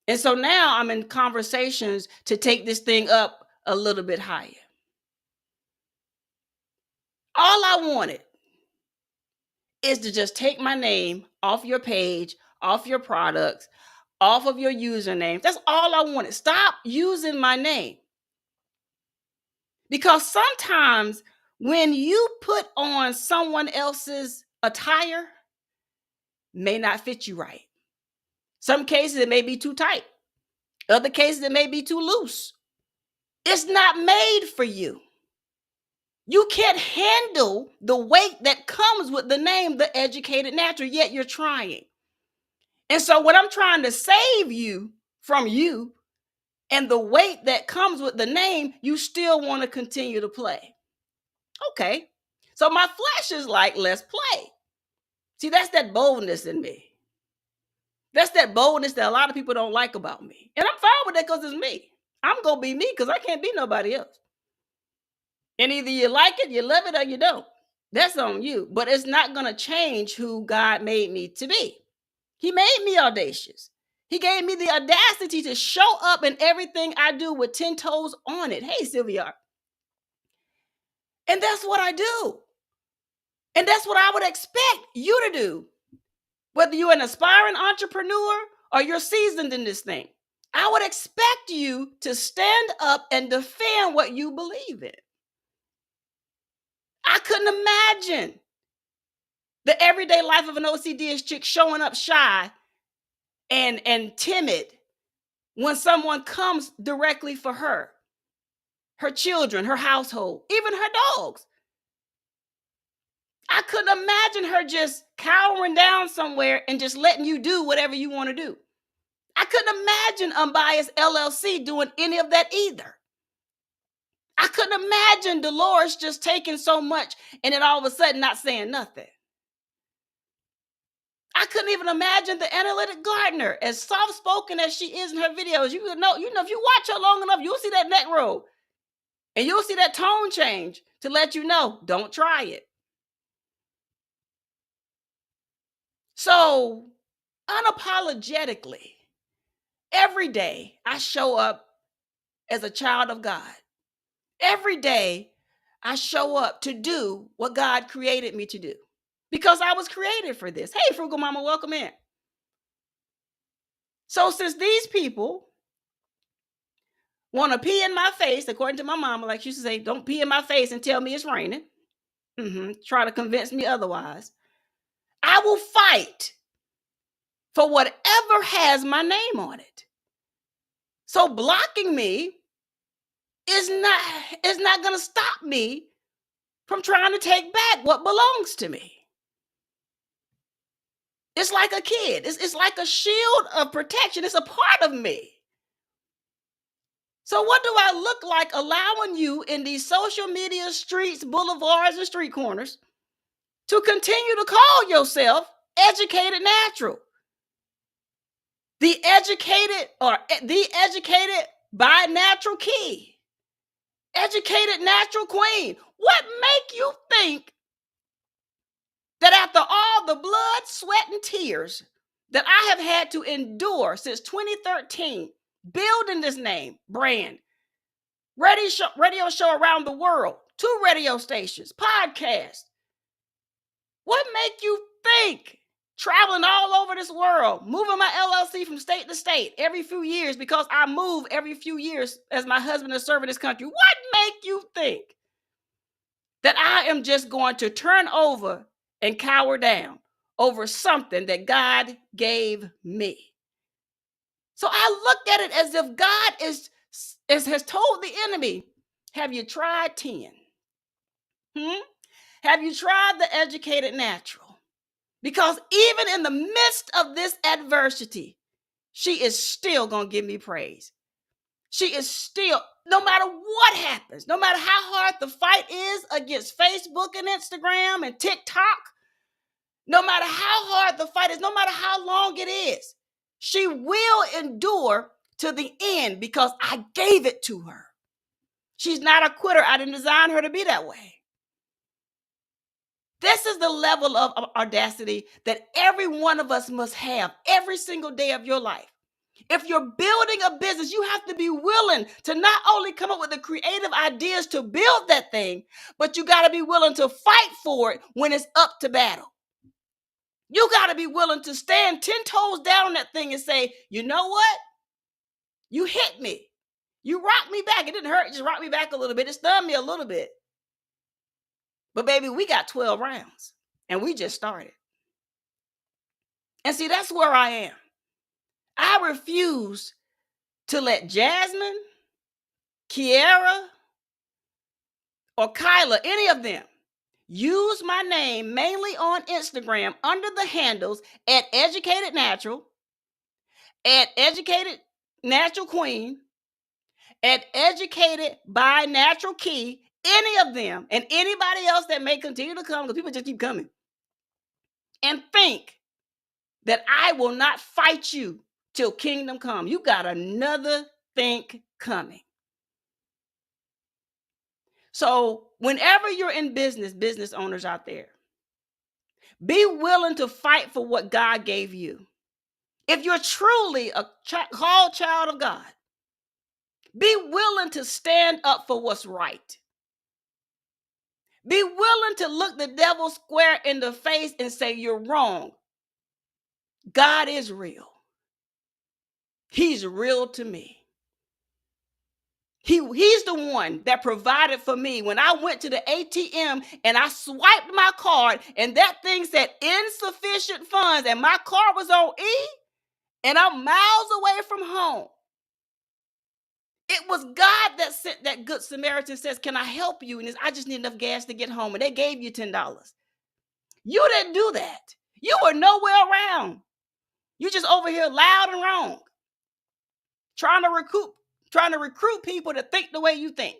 And so now I'm in conversations to take this thing up a little bit higher. All I wanted is to just take my name off your page, off your products, off of your usernames. That's all I wanted. Stop using my name. Because sometimes when you put on someone else's attire, may not fit you right. Some cases it may be too tight. Other cases it may be too loose. It's not made for you. You can't handle the weight that comes with the name, the educated natural, yet you're trying. And so when I'm trying to save you from you and the weight that comes with the name, you still want to continue to play. Okay. So my flesh is like, let's play. See, that's that boldness in me. That's that boldness that a lot of people don't like about me. And I'm fine with that because it's me. I'm going to be me because I can't be nobody else. And either you like it, you love it, or you don't. That's on you. But it's not going to change who God made me to be. He made me audacious. He gave me the audacity to show up in everything I do with 10 toes on it. Hey, Sylvia. And that's what I do. And that's what I would expect you to do. Whether you're an aspiring entrepreneur or you're seasoned in this thing, I would expect you to stand up and defend what you believe in. I couldn't imagine the everyday life of an OCD chick showing up shy and timid when someone comes directly for her children, her household, even her dogs. I couldn't imagine her just cowering down somewhere and just letting you do whatever you want to do. I couldn't imagine Unbiased LLC doing any of that either. I couldn't imagine Dolores just taking so much and then all of a sudden not saying nothing. I couldn't even imagine the analytic gardener, as soft-spoken as she is in her videos. You know, if you watch her long enough, you'll see that neck roll. And you'll see that tone change to let you know, don't try it. So, unapologetically, every day I show up as a child of God. Every day I show up to do what God created me to do. Because I was created for this. Hey, Frugal Mama, welcome in. So since these people want to pee in my face, according to my mama, like she used to say, don't pee in my face and tell me it's raining. Try to convince me otherwise. I will fight for whatever has my name on it. So blocking me is not going to stop me from trying to take back what belongs to me. It's like a kid. It's like a shield of protection. It's a part of me. So what do I look like allowing you in these social media streets, boulevards, and street corners to continue to call yourself educated natural? The educated by natural key. Educated natural queen. What make you think that after all the blood, sweat, and tears that I have had to endure since 2013, building this name, brand, radio show around the world, 2 radio stations, podcasts, what make you think traveling all over this world, moving my LLC from state to state every few years, because I move every few years as my husband is serving this country, what make you think that I am just going to turn over and cower down over something that God gave me? So I look at it as if God has told the enemy, have you tried 10? Have you tried the educated natural? Because even in the midst of this adversity, she is still going to give me praise. She is still, no matter what happens, no matter how hard the fight is against Facebook and Instagram and TikTok, no matter how hard the fight is, no matter how long it is, she will endure to the end because I gave it to her. She's not a quitter. I didn't design her to be that way. This is the level of audacity that every one of us must have every single day of your life. If you're building a business, you have to be willing to not only come up with the creative ideas to build that thing, but you got to be willing to fight for it when it's up to battle. You got to be willing to stand 10 toes down on that thing and say, you know what? You hit me. You rocked me back. It didn't hurt. It just rocked me back a little bit. It stunned me a little bit. But baby, we got 12 rounds and we just started. And see, that's where I am. I refuse to let Jasmine, Kiara, or Kyla, any of them, use my name mainly on Instagram under the handles at Educated Natural, at Educated Natural Queen, at Educated by Natural Key, any of them, and anybody else that may continue to come, because people just keep coming, and think that I will not fight you till kingdom come. You got another think coming. So whenever you're in business owners out there, be willing to fight for what God gave you. If you're truly a called child of God, be willing to stand up for what's right. Be willing to look the devil square in the face and say, you're wrong. God is real. He's real to me. He's the one that provided for me when I went to the ATM and I swiped my card and that thing said insufficient funds and my card was on E and I'm miles away from home. It was God that sent that good Samaritan, says, can I help you? And I just need enough gas to get home. And they gave you $10. You didn't do that. You were nowhere around. You just over here loud and wrong. Trying to recruit people to think the way you think.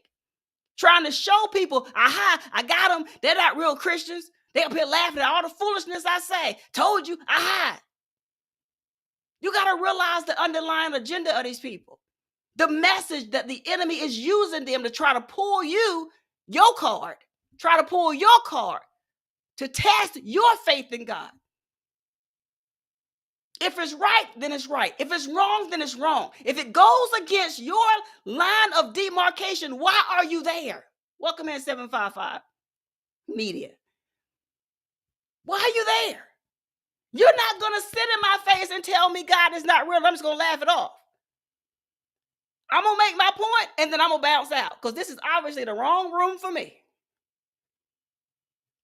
Trying to show people, aha, I got them. They're not real Christians. They up here laughing at all the foolishness I say. Told you, aha. You got to realize the underlying agenda of these people. The message that the enemy is using them to try to pull your card. Try to pull your card to test your faith in God. If it's right, then it's right. If it's wrong, then it's wrong. If it goes against your line of demarcation, why are you there? Welcome in 755 Media. Why are you there? You're not going to sit in my face and tell me God is not real. I'm just going to laugh it off. I'm going to make my point and then I'm going to bounce out because this is obviously the wrong room for me.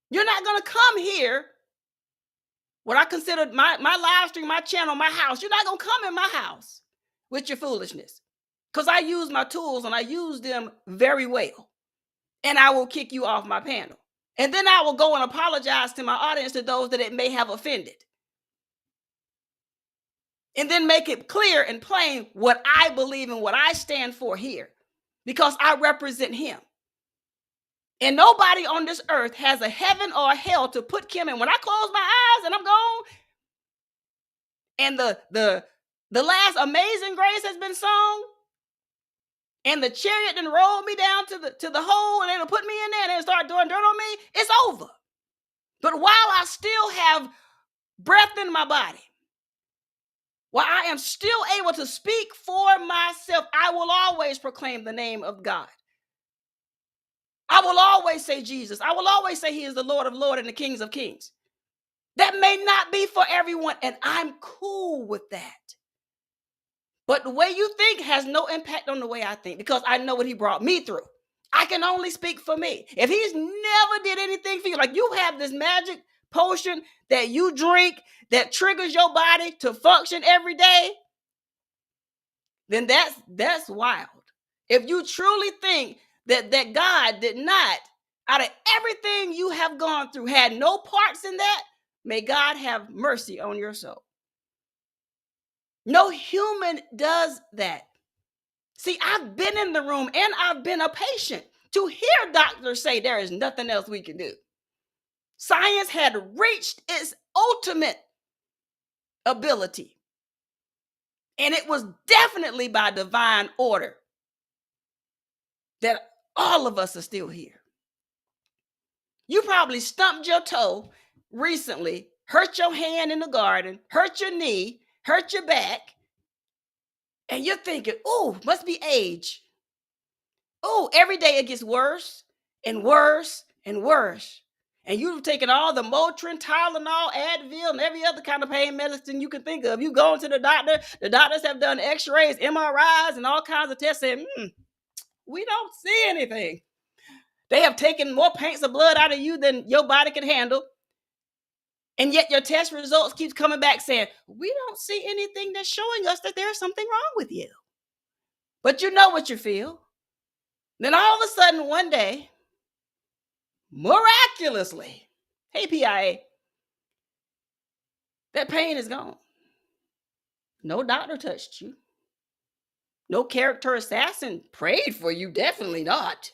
You're not going to come here What I consider my live stream, my channel, my house. You're not going to come in my house with your foolishness. Because I use my tools and I use them very well. And I will kick you off my panel. And then I will go and apologize to my audience, to those that it may have offended. And then make it clear and plain what I believe and what I stand for here. Because I represent him. And nobody on this earth has a heaven or a hell to put Kim in. When I close my eyes and I'm gone, and the last Amazing Grace has been sung, and the chariot then rolled me down to the hole, and it'll put me in there and it'll start doing dirt on me, it's over. But while I still have breath in my body, while I am still able to speak for myself, I will always proclaim the name of God. I will always say Jesus. I will always say he is the Lord of Lords and the Kings of Kings. That may not be for everyone, and I'm cool with that. But the way you think has no impact on the way I think, because I know what he brought me through. I can only speak for me. If he's never did anything for you, like you have this magic potion that you drink that triggers your body to function every day, then that's wild. If you truly think that God did not, out of everything you have gone through, had no parts in that, may God have mercy on your soul. No human does that. See, I've been in the room and I've been a patient to hear doctors say there is nothing else we can do. Science had reached its ultimate ability. And it was definitely by divine order that all of us are still here. You probably stumped your toe recently, hurt your hand in the garden, hurt your knee, hurt your back, and you're thinking, oh, must be age. Oh, every day it gets worse and worse and worse. And you've taken all the Motrin, Tylenol, Advil, and every other kind of pain medicine you can think of. You go to the doctor. The doctors have done x-rays, MRIs, and all kinds of tests saying, we don't see anything. They have taken more pints of blood out of you than your body can handle. And yet your test results keep coming back saying, we don't see anything that's showing us that there's something wrong with you. But you know what you feel. Then all of a sudden one day, miraculously, hey PIA, that pain is gone. No doctor touched you. No character assassin prayed for you, definitely not.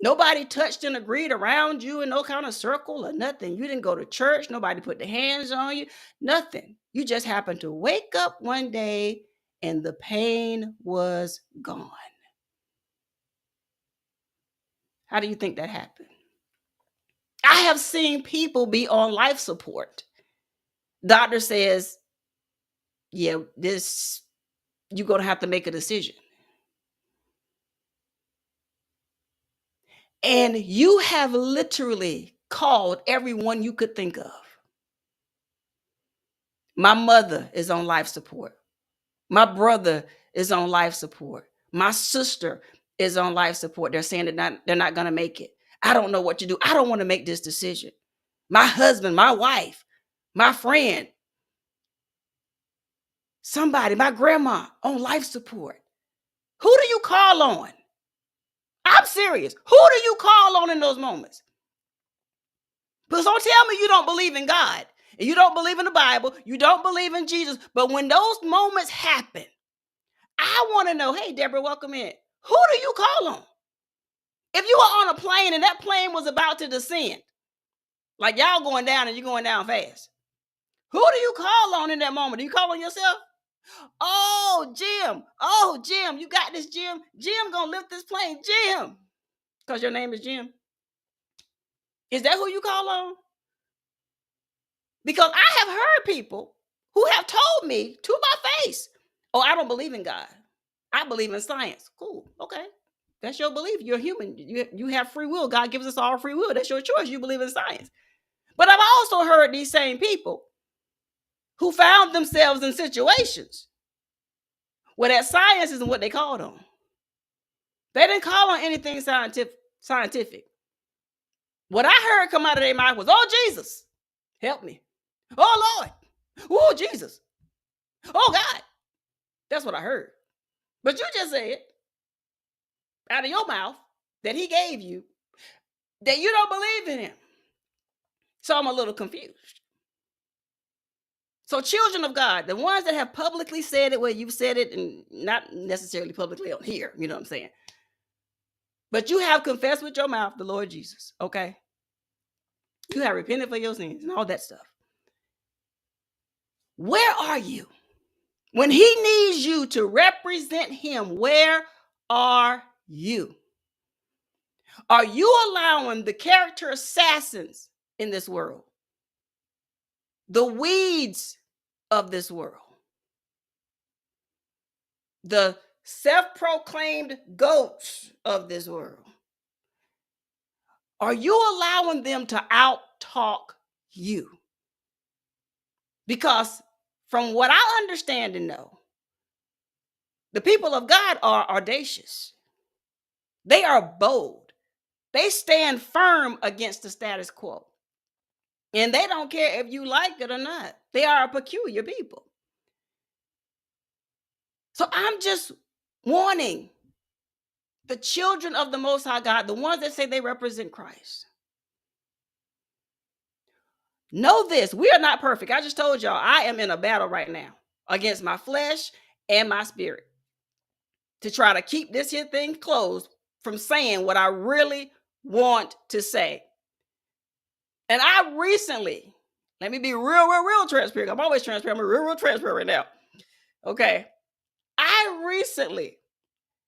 Nobody touched and agreed around you in no kind of circle or nothing. You didn't go to church. Nobody put their hands on you. Nothing. You just happened to wake up one day and the pain was gone. How do you think that happened? I have seen people be on life support. Doctor says, yeah, you're going to have to make a decision. And you have literally called everyone you could think of. My mother is on life support. My brother is on life support. My sister is on life support. They're saying that they're not going to make it. I don't know what to do. I don't want to make this decision. My husband, my wife, my friend, somebody, my grandma on life support. Who do you call on? I'm serious. Who do you call on in those moments? Because don't tell me you don't believe in God. And you don't believe in the Bible. You don't believe in Jesus. But when those moments happen, I want to know, hey, Deborah, welcome in. Who do you call on? If you were on a plane and that plane was about to descend, like y'all going down and you're going down fast, who do you call on in that moment? Do you call on yourself? Oh, Jim, you got this, Jim. Jim gonna lift this plane, Jim. Because your name is Jim. Is that who you call on? Because I have heard people who have told me to my face, oh, I don't believe in God. I believe in science. Cool. Okay. That's your belief. You're human. You have free will. God gives us all free will. That's your choice. You believe in science. But I've also heard these same people who found themselves in situations where that science isn't what they called on. They didn't call on anything scientific. What I heard come out of their mouth was, oh, Jesus. help me. Oh, Lord. Oh, Jesus. Oh, God. That's what I heard. But you just said out of your mouth that he gave you that you don't believe in him. So I'm a little confused. So children of God, the ones that have publicly said it, where you've said it and not necessarily publicly on here, you know what I'm saying? But you have confessed with your mouth the Lord Jesus, okay? You have repented for your sins and all that stuff. Where are you? When he needs you to represent him, where are you? Are you allowing the character assassins in this world, the weeds of this world, the self-proclaimed goats of this world, are you allowing them to out-talk you? Because from what I understand and know, the people of God are audacious. They are bold. They stand firm against the status quo. And they don't care if you like it or not. They are a peculiar people. So I'm just warning the children of the Most High God, the ones that say they represent Christ. Know this, we are not perfect. I just told y'all I am in a battle right now against my flesh and my spirit to try to keep this here thing closed from saying what I really want to say. And I recently, let me be real transparent. I'm always transparent. I'm real transparent right now. Okay. I recently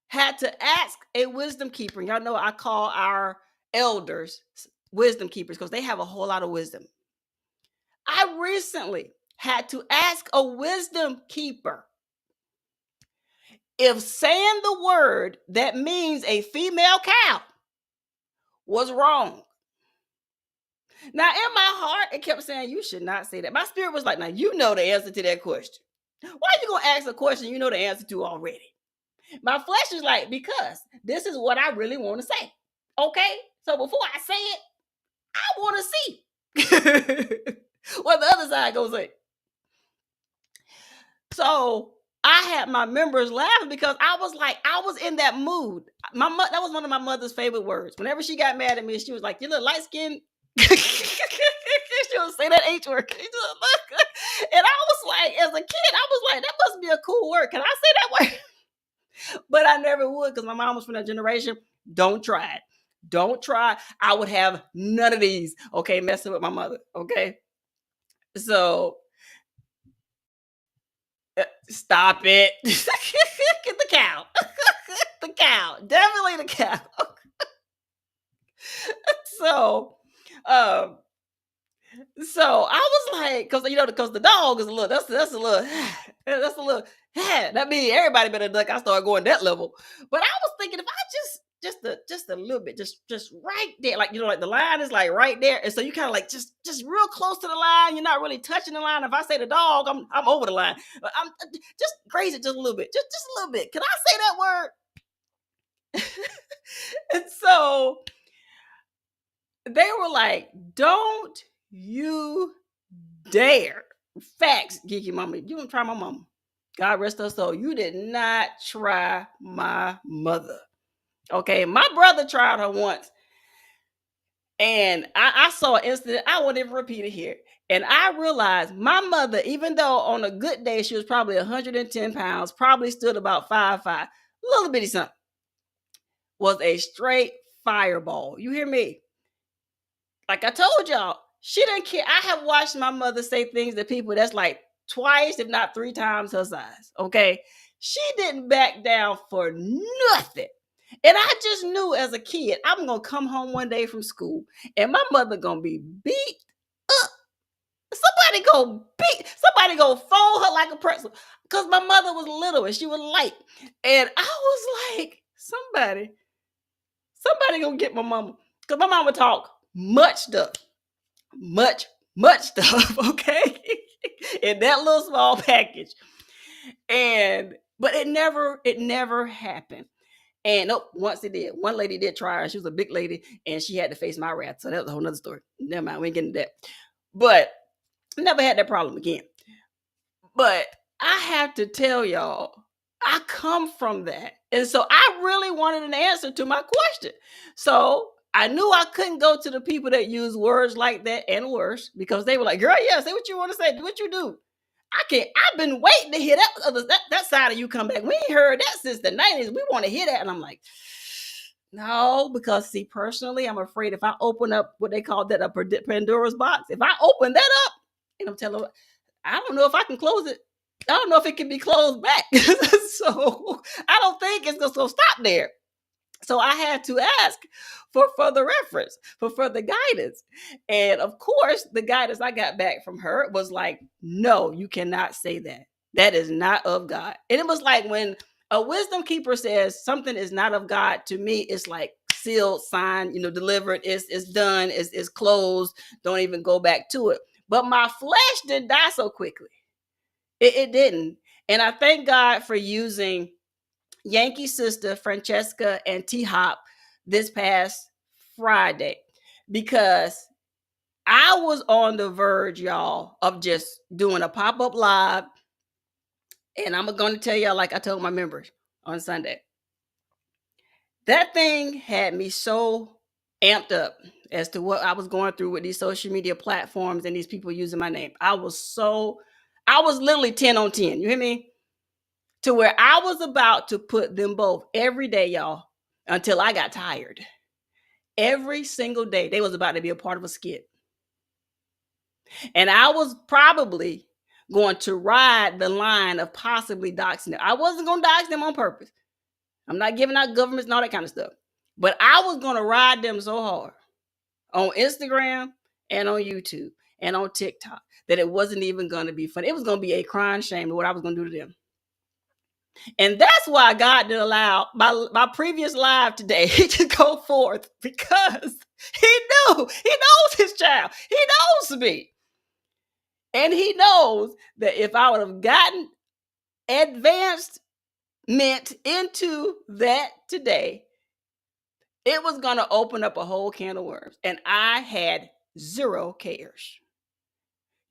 had to ask a wisdom keeper. Y'all know I call our elders wisdom keepers because they have a whole lot of wisdom. I recently had to ask a wisdom keeper if saying the word that means a female cow was wrong. Now, in my heart, it kept saying, you should not say that. My spirit was like, now, you know the answer to that question. Why are you going to ask a question you know the answer to already? My flesh is like, because this is what I really want to say. Okay? So before I say it, I want to see what the other side goes say. So I had my members laughing because I was in that mood. That was one of my mother's favorite words. Whenever she got mad at me, she was like, you little light skin. She would say that H word. And I was like, as a kid, I was like, that must be a cool word. Can I say that word? But I never would because my mom was from that generation. Don't try it. Don't try. I would have none of these. Okay, messing with my mother. Okay. So stop it. Get the cow. The cow. Definitely the cow. So I was like, because the dog is a little, that's a little, that means everybody better duck. I started going that level. But I was thinking if I just a little bit, just right there, like like the line is like right there. And so you kind of like just real close to the line. You're not really touching the line. If I say the dog, I'm over the line. But I'm just graze it just a little bit. Just a little bit. Can I say that word? And so they were like, don't you dare. Facts, Geeky Mama. You don't try my mama. God rest her soul. You did not try my mother. Okay, my brother tried her once. And I saw an incident. I won't even repeat it here. And I realized my mother, even though on a good day she was probably 110 pounds, probably stood about 5'5", a little bitty something, was a straight fireball. You hear me? Like I told y'all, she didn't care. I have watched my mother say things to people that's like twice, if not 3 times her size. Okay. She didn't back down for nothing. And I just knew as a kid, I'm going to come home one day from school and my mother going to be beat up. Somebody go fold her like a pretzel. Because my mother was little and she was light. And I was like, somebody going to get my mama. Because my mama talk much stuff. Much stuff, okay? In that little small package. But it never happened. And once it did. One lady did try her. She was a big lady and she had to face my wrath. So that was a whole nother story. Never mind, we ain't getting that. But Never had that problem again. But I have to tell y'all, I come from that. And so I really wanted an answer to my question. So I knew I couldn't go to the people that use words like that and worse, because they were like, girl, yeah, say what you want to say. Do what you do. I can't. I've been waiting to hear that side of you come back. We ain't heard that since the 90s. We want to hear that. And I'm like, no, because see, personally, I'm afraid if I open up what they call that a Pandora's box, if I open that up and I'm telling her, I don't know if I can close it. I don't know if it can be closed back. So I don't think it's going to stop there. So I had to ask for further reference, for further guidance. And of course, the guidance I got back from her was like, no, you cannot say that. That is not of God. And it was like when a wisdom keeper says something is not of God, to me, it's like sealed, signed, delivered, it's done, it's closed. Don't even go back to it. But my flesh didn't die so quickly. It didn't. And I thank God for using Yankee sister Francesca and T-Hop this past Friday, because I was on the verge, y'all, of just doing a pop-up live. And I'm going to tell y'all, like I told my members on Sunday, that thing had me so amped up as to what I was going through with these social media platforms and these people using my name. I was literally 10 on 10. You hear me? To where I was about to put them both every day, y'all, until I got tired. Every single day, they was about to be a part of a skit. And I was probably going to ride the line of possibly doxing them. I wasn't going to dox them on purpose. I'm not giving out governments and all that kind of stuff. But I was going to ride them so hard on Instagram and on YouTube and on TikTok that it wasn't even going to be fun. It was going to be a crying shame of what I was going to do to them. And that's why God did allow my previous live today to go forth, because he knows his child. He knows me. And he knows that if I would have gotten advanced mint into that today, it was going to open up a whole can of worms. And I had zero cares.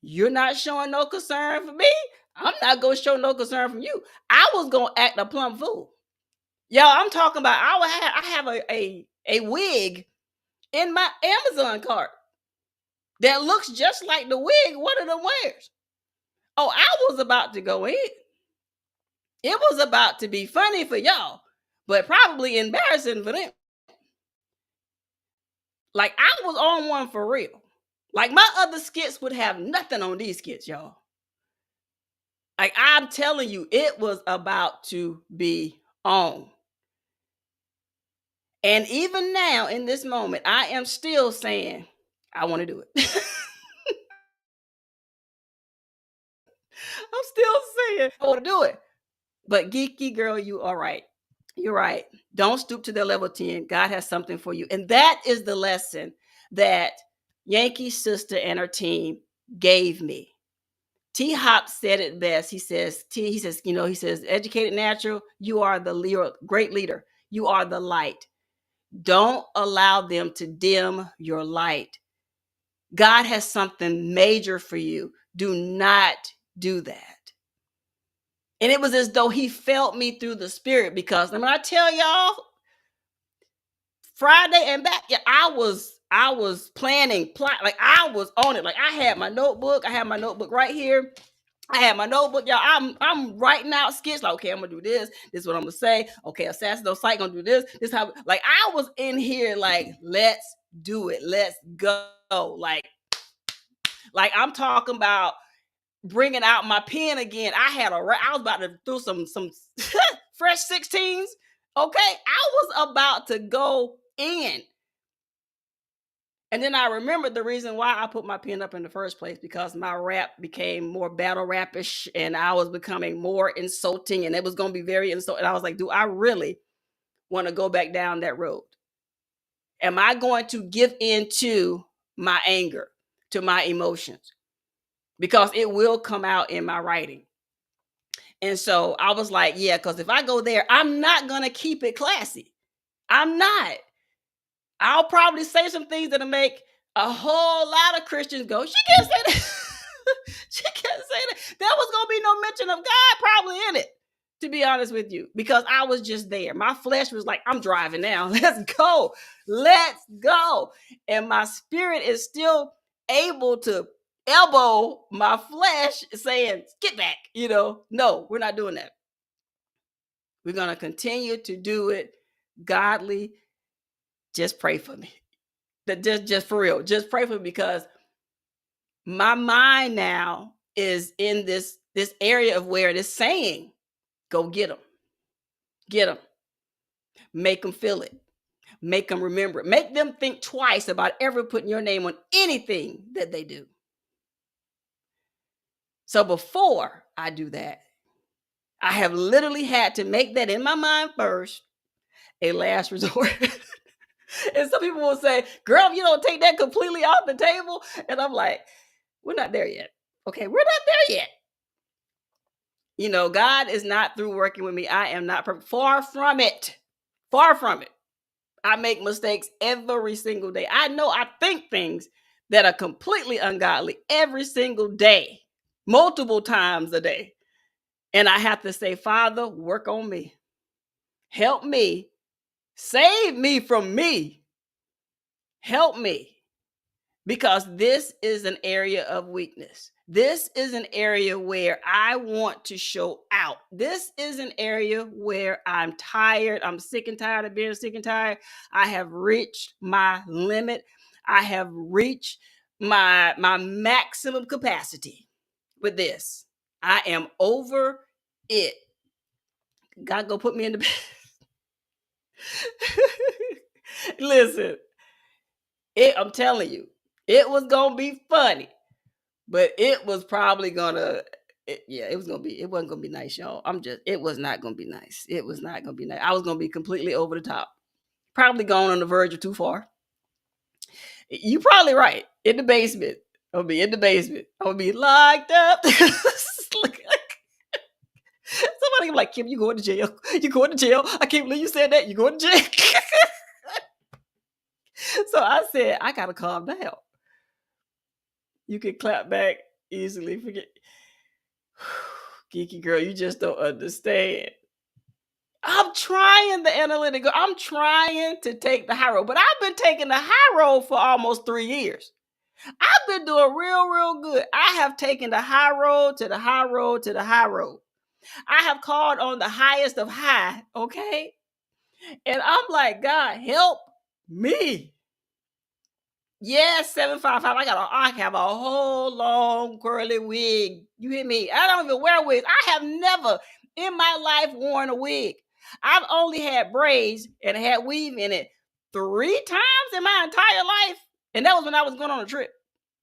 You're not showing no concern for me. I'm not going to show no concern from you. I was going to act a plumb fool. Y'all, I'm talking about I have a wig in my Amazon cart that looks just like the wig one of them wears. Oh, I was about to go in. It was about to be funny for y'all, but probably embarrassing for them. Like, I was on one for real. Like, my other skits would have nothing on these skits, y'all. Like, I'm telling you, it was about to be on. And even now, in this moment, I am still saying, I want to do it. I'm still saying, I want to do it. But geeky girl, you are right. You're right. Don't stoop to their level 10. God has something for you. And that is the lesson that Yankee's sister and her team gave me. T-Hop said it best. He says, educated natural, you are the leader, great leader. You are the light. Don't allow them to dim your light. God has something major for you. Do not do that. And it was as though he felt me through the spirit, because when I tell y'all, Friday and back, yeah, I was planning, like I was on it. Like I had my notebook. I have my notebook right here. I had my notebook, y'all. I'm writing out skits. Like, okay, I'm gonna do this. This is what I'm gonna say. Okay, Assassin No Sight gonna do this. This how. Like I was in here, like let's do it. Let's go. Like I'm talking about bringing out my pen again. I was about to do some fresh 16s. Okay, I was about to go in. And then I remembered the reason why I put my pen up in the first place, because my rap became more battle rapish and I was becoming more insulting, and it was going to be very insulting. And I was like, do I really want to go back down that road? Am I going to give in to my anger, to my emotions? Because it will come out in my writing. And so I was like, yeah, because if I go there, I'm not going to keep it classy. I'm not. I'll probably say some things that'll make a whole lot of Christians go, she can't say that. She kept saying that. There was going to be no mention of God probably in it, to be honest with you, because I was just there. My flesh was like, I'm driving now. Let's go. Let's go. And my spirit is still able to elbow my flesh saying, get back. No, we're not doing that. We're going to continue to do it godly. Just pray for me. Just for real. Just pray for me, because my mind now is in this area of where it is saying, go get them. Get them. Make them feel it. Make them remember it. Make them think twice about ever putting your name on anything that they do. So before I do that, I have literally had to make that in my mind first a last resort. And some people will say, girl, you don't take that completely off the table. And I'm like, we're not there yet. Okay, we're not there yet. God is not through working with me. I am not perfect. Far from it. Far from it. I make mistakes every single day. I know I think things that are completely ungodly every single day, multiple times a day. And I have to say, Father, work on me. Help me. Save me from me. Help me. Because this is an area of weakness. This is an area where I want to show out. This is an area where I'm tired. I'm sick and tired of being sick and tired. I have reached my limit. I have reached my maximum capacity with this. I am over it. God go put me in the bed. Listen, I'm telling you, it was going to be funny. But it was probably gonna, it wasn't gonna be nice, y'all. It was not gonna be nice. It was not gonna be nice. I was gonna be completely over the top. Probably gone on the verge of too far. You probably right. In the basement. I'll be in the basement. I'll be locked up. Somebody be like, Kim, you going to jail. You going to jail. I can't believe you said that. You going to jail. So I said, I gotta calm down. You can clap back easily. Forget. Geeky girl, you just don't understand. I'm trying the analytical. I'm trying to take the high road, but I've been taking the high road for almost 3 years. I've been doing real good. I have taken the high road to the high road to the high road. I have called on the highest of high, okay? And I'm like, God, help me. Yes, 755. I have a whole long curly wig. You hear me? I don't even wear wigs. I have never in my life worn a wig. I've only had braids and had weave in it 3 times in my entire life. And that was when I was going on a trip.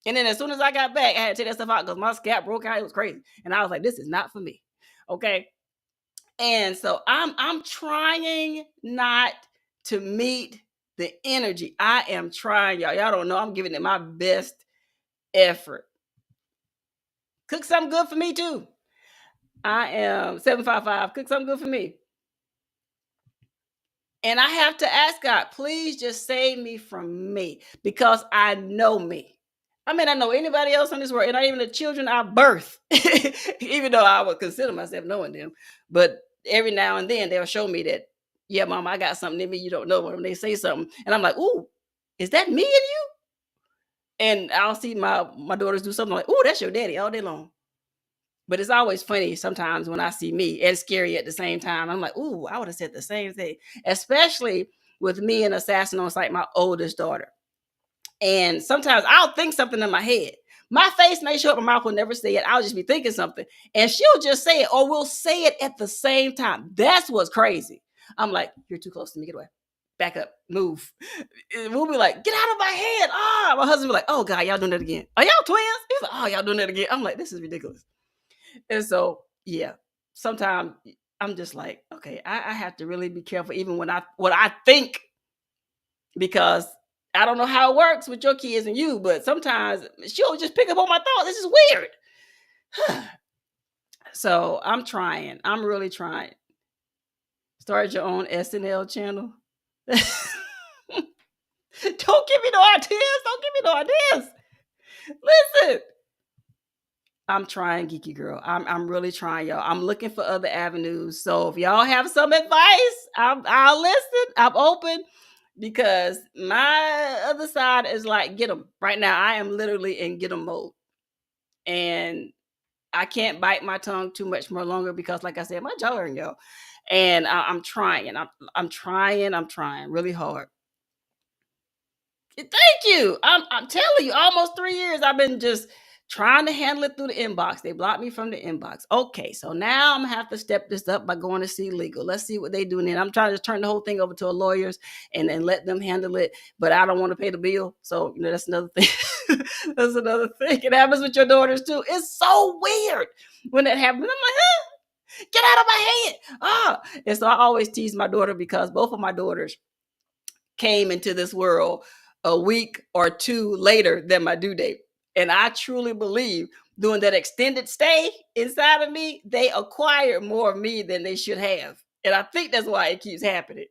And then as soon as I got back, I had to take that stuff out because my scalp broke out. It was crazy. And I was like, this is not for me. Okay. And so I'm trying not to meet the energy. I am trying, y'all. Y'all don't know. I'm giving it my best effort. Cook something good for me too. I am 755. Cook something good for me. And I have to ask God, please just save me from me, because I know me. I mean, I know anybody else in this world, and not even the children I birth, even though I would consider myself knowing them. But every now and then they'll show me that, yeah, Mom, I got something in me you don't know when they say something. And I'm like, ooh, is that me in you? And I'll see my daughters do something like, ooh, that's your daddy all day long. But it's always funny sometimes when I see me, and scary at the same time. I'm like, ooh, I would have said the same thing, especially with me and Assassin on site, my oldest daughter. And sometimes I'll think something in my head. My face may show up, my mouth will never say it. I'll just be thinking something, and she'll just say it, or we'll say it at the same time. That's what's crazy. I'm like, you're too close to me. Get away. Back up. Move. And we'll be like, get out of my head. My husband will be like, oh, God, y'all doing that again. Are y'all twins? He's like, oh, y'all doing that again. I'm like, this is ridiculous. And so, yeah, sometimes I'm just like, okay, I have to really be careful even when what I think, because I don't know how it works with your kids and you, but sometimes she'll just pick up on my thoughts. This is weird. So I'm trying. I'm really trying. Start your own SNL channel. Don't give me no ideas. Don't give me no ideas. Listen. I'm trying, geeky girl. I'm really trying, y'all. I'm looking for other avenues. So if y'all have some advice, I'll listen. I'm open because my other side is like get them. Right now, I am literally in get them mode, and I can't bite my tongue too much more longer because, like I said, my jaw hurting, y'all. And I'm trying. I'm trying. I'm trying really hard. Thank you. I'm telling you, almost 3 years I've been just trying to handle it through the inbox. They blocked me from the inbox. Okay, so now I'm gonna have to step this up by going to see legal. Let's see what they do. And then I'm trying to turn the whole thing over to a lawyer's and let them handle it. But I don't want to pay the bill. So that's another thing. That's another thing. It happens with your daughters too. It's so weird when that happens. I'm like, get out of my head. And so I always tease my daughter because both of my daughters came into this world a week or two later than my due date. And I truly believe during that extended stay inside of me, they acquired more of me than they should have. And I think that's why it keeps happening.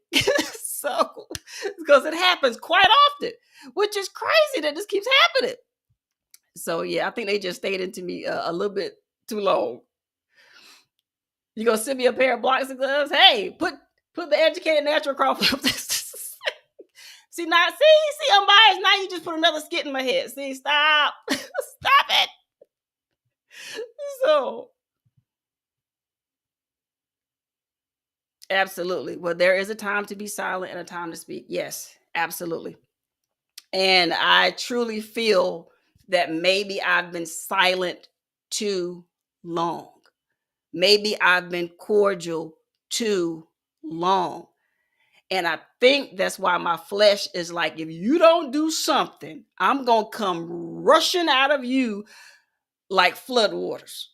So, because it happens quite often, which is crazy that this keeps happening. So, yeah, I think they just stayed into me a little bit too long. You gonna send me a pair of boxing gloves? Hey, put the educated natural Crawford. See, now, see, unbiased. Now you just put another skit in my head. See, stop. Stop it. So, absolutely. Well, there is a time to be silent and a time to speak. Yes, absolutely. And I truly feel that maybe I've been silent too long. Maybe I've been cordial too long. And I think that's why my flesh is like, if you don't do something, I'm going to come rushing out of you like floodwaters.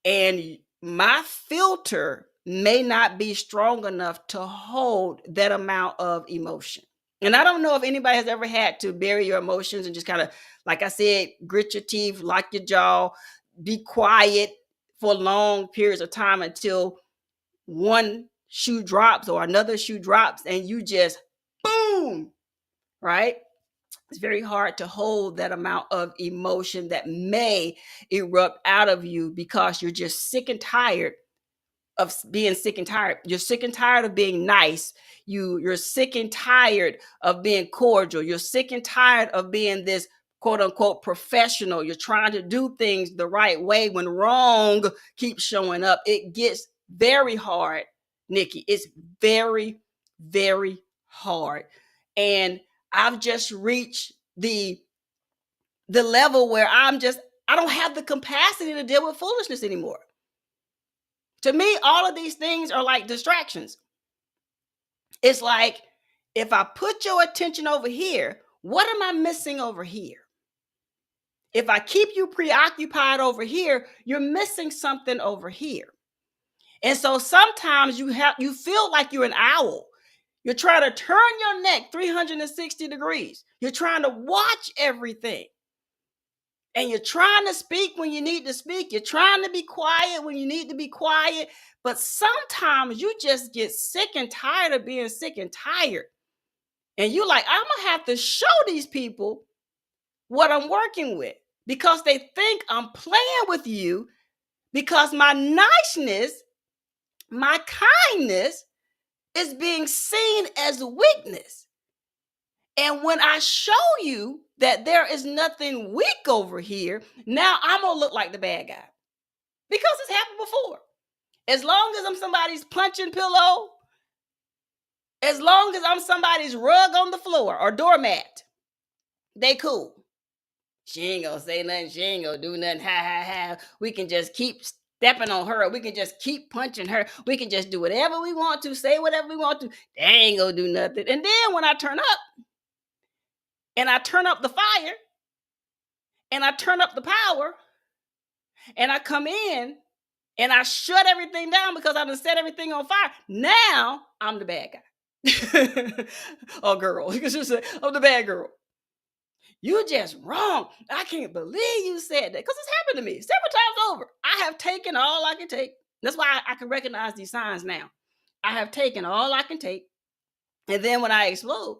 And my filter may not be strong enough to hold that amount of emotion. And I don't know if anybody has ever had to bury your emotions and just kind of, like I said, grit your teeth, lock your jaw, be quiet for long periods of time until one shoe drops or another shoe drops and you just boom, right? It's very hard to hold that amount of emotion that may erupt out of you because you're just sick and tired of being sick and tired. You're sick and tired of being nice. You're sick and tired of being cordial. You're sick and tired of being this quote unquote professional. You're trying to do things the right way when wrong keeps showing up. It gets very hard, Nikki. It's very, very hard. And I've just reached the level where I don't have the capacity to deal with foolishness anymore. To me, all of these things are like distractions. It's like, if I put your attention over here, what am I missing over here? If I keep you preoccupied over here, you're missing something over here. And so sometimes you feel like you're an owl. You're trying to turn your neck 360 degrees. You're trying to watch everything. And you're trying to speak when you need to speak. You're trying to be quiet when you need to be quiet. But sometimes you just get sick and tired of being sick and tired. And you're like, I'm going to have to show these people what I'm working with because they think I'm playing with you because my niceness, my kindness is being seen as weakness. And when I show you that there is nothing weak over here, now I'm going to look like the bad guy because it's happened before. As long as I'm somebody's punching pillow, as long as I'm somebody's rug on the floor or doormat, they cool. She ain't gonna say nothing. She ain't gonna do nothing. Ha ha ha. We can just keep stepping on her. We can just keep punching her. We can just do whatever we want to, say whatever we want to. They ain't gonna do nothing. And then when I turn up, and I turn up the fire, and I turn up the power, and I come in, and I shut everything down because I done set everything on fire. Now I'm the bad guy. Or girl. You can just say, I'm the bad girl. You just wrong. I can't believe you said that because it's happened to me several times over. I have taken all I can take. That's why I can recognize these signs now. I have taken all I can take. And then when I explode,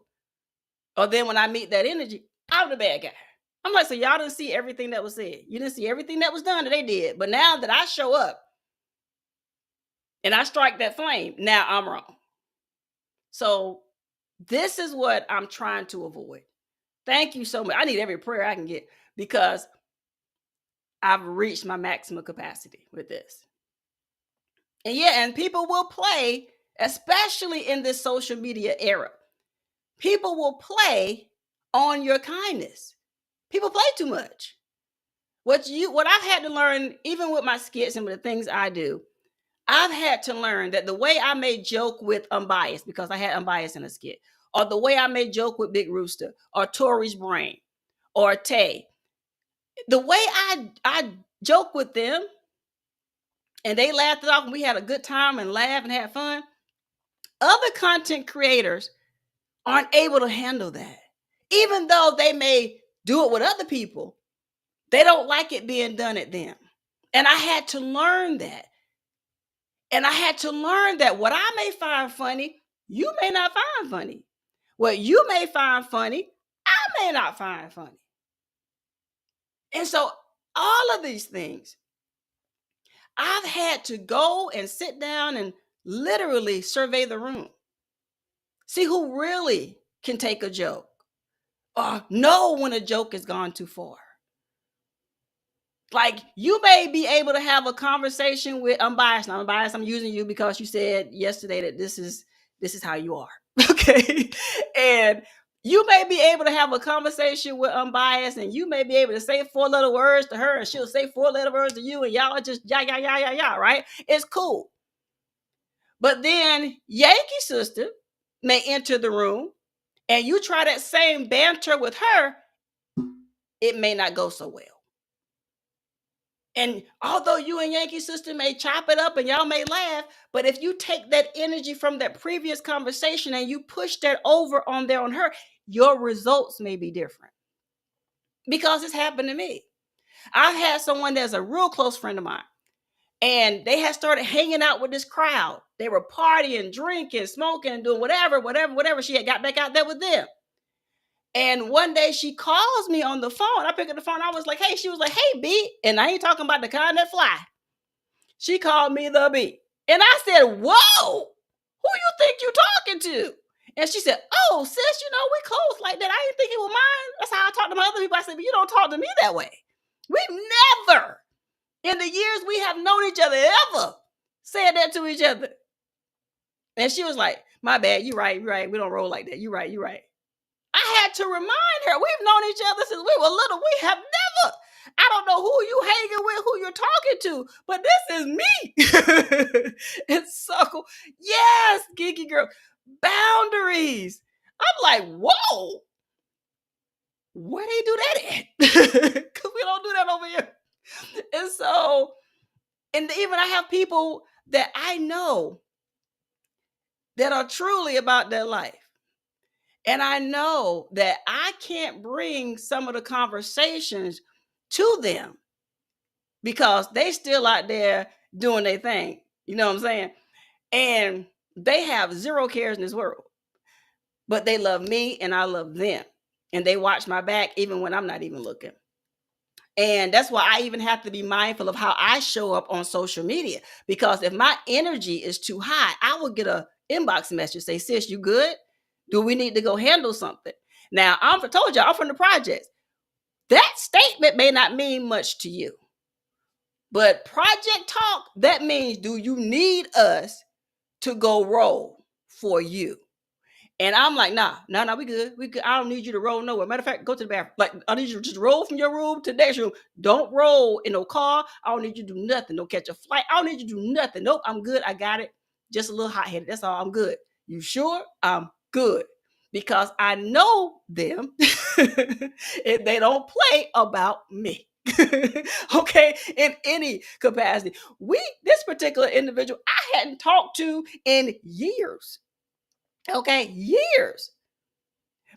or then when I meet that energy, I'm the bad guy. I'm like, so y'all didn't see everything that was said. You didn't see everything that was done that they did. But now that I show up and I strike that flame, now I'm wrong. So this is what I'm trying to avoid. Thank you so much. I need every prayer I can get because I've reached my maximum capacity with this. And yeah, and people will play, especially in this social media era. People will play on your kindness. People play too much. What I've had to learn, even with my skits and with the things I do, I've had to learn that the way I may joke with Unbiased, because I had Unbiased in a skit, or the way I may joke with Big Rooster, or Tori's Brain, or Tay, the way I joke with them, and they laughed it off, and we had a good time and laughed and had fun. Other content creators aren't able to handle that, even though they may do it with other people. They don't like it being done at them. And I had to learn that. And I had to learn that what I may find funny, you may not find funny. What you may find funny, I may not find funny. And so all of these things, I've had to go and sit down and literally survey the room. See who really can take a joke or know when a joke has gone too far. Like you may be able to have a conversation with Unbiased. Now, Unbiased, I'm using you because you said yesterday that this is how you are. Okay. And you may be able to have a conversation with Unbiased, and you may be able to say 4-letter words to her, and she'll say 4-letter words to you, and y'all are just yeah, right? It's cool. But then Yankee Sister may enter the room, and you try that same banter with her, it may not go so well. And although you and Yankee Sister may chop it up and y'all may laugh, but if you take that energy from that previous conversation and you push that over on there on her, your results may be different. Because it's happened to me. I've had someone that's a real close friend of mine, and they had started hanging out with this crowd. They were partying, drinking, smoking, doing whatever. She had got back out there with them. And one day she calls me on the phone. I pick up the phone. I was like, hey, she was like, hey, B. And I ain't talking about the kind that fly. She called me the B. And I said, whoa, who you think you talking to? And she said, oh, sis, we close like that. I didn't think it was mine. That's how I talk to my other people. I said, but you don't talk to me that way. We've never, in the years we have known each other, ever said that to each other. And she was like, my bad. You right. We don't roll like that. You right. I had to remind her, we've known each other since we were little. We have never. I don't know who you hanging with, who you're talking to, but this is me. It's so cool. Yes, geeky girl. Boundaries. I'm like, whoa. Where do you do that at? Because we don't do that over here. And so, and even I have people that I know that are truly about their life. And I know that I can't bring some of the conversations to them because they still out there doing their thing. You know what I'm saying? And they have zero cares in this world. But they love me and I love them. And they watch my back even when I'm not even looking. And that's why I even have to be mindful of how I show up on social media. Because if my energy is too high, I will get a inbox message say, sis, you good? Do we need to go handle something? Now, I told you, I'm from the projects. That statement may not mean much to you. But project talk, that means, do you need us to go roll for you? And I'm like, nah, we good. I don't need you to roll nowhere. Matter of fact, go to the bathroom. Like, I need you to just roll from your room to the next room. Don't roll in no car. I don't need you to do nothing. Don't catch a flight. I don't need you to do nothing. Nope, I'm good. I got it. Just a little hot-headed. That's all. I'm good. You sure? I'm good. Because I know them. And they don't play about me. Okay, in any capacity. This particular individual, I hadn't talked to in years. Okay, years.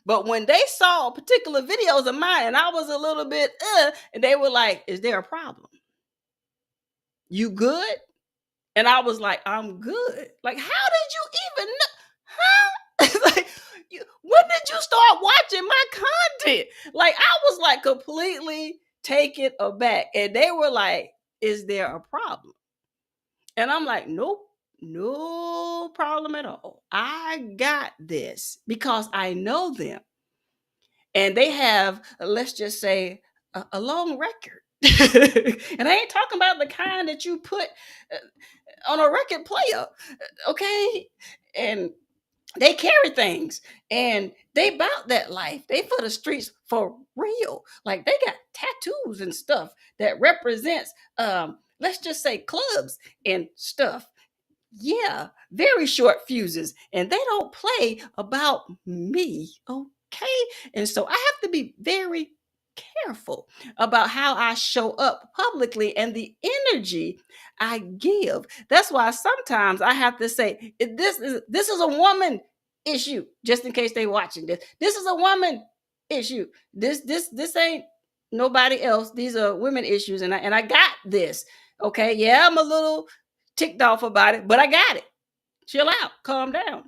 But when they saw particular videos of mine and I was a little bit, and they were like, is there a problem? You good? And I was like, I'm good. Like, how did you even know? Huh? Like, When did you start watching my content? Like, I was like completely taken aback. And they were like, is there a problem? And I'm like, nope, no problem at all. I got this because I know them. And they have, let's just say, a long record. And I ain't talking about the kind that you put on a record player, okay? And they carry things and they bout that life. They for the streets for real. Like, they got tattoos and stuff that represents let's just say clubs and stuff. Yeah, very short fuses, and they don't play about me, okay? And so I have to be very careful about how I show up publicly and the energy I give. That's why sometimes I have to say, this is a woman issue, just in case they watching this. This is a woman issue. This ain't nobody else. These are women issues, and I got this. Okay, yeah, I'm a little ticked off about it, but I got it. Chill out, calm down.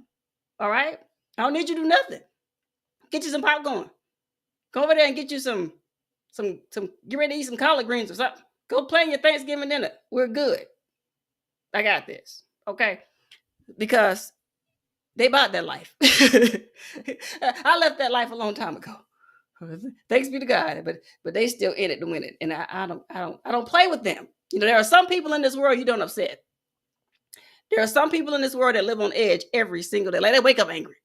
All right. I don't need you to do nothing. Get you some popcorn. Go over there and get you some. Get ready to eat some collard greens or something. Go plan your Thanksgiving dinner. We're good. I got this. Okay. Because they bought that life. I left that life a long time ago. Thanks be to God, but they still in it to win it, and I don't play with them. You know, there are some people in this world you don't upset. There are some people in this world that live on edge every single day. Like, they wake up angry.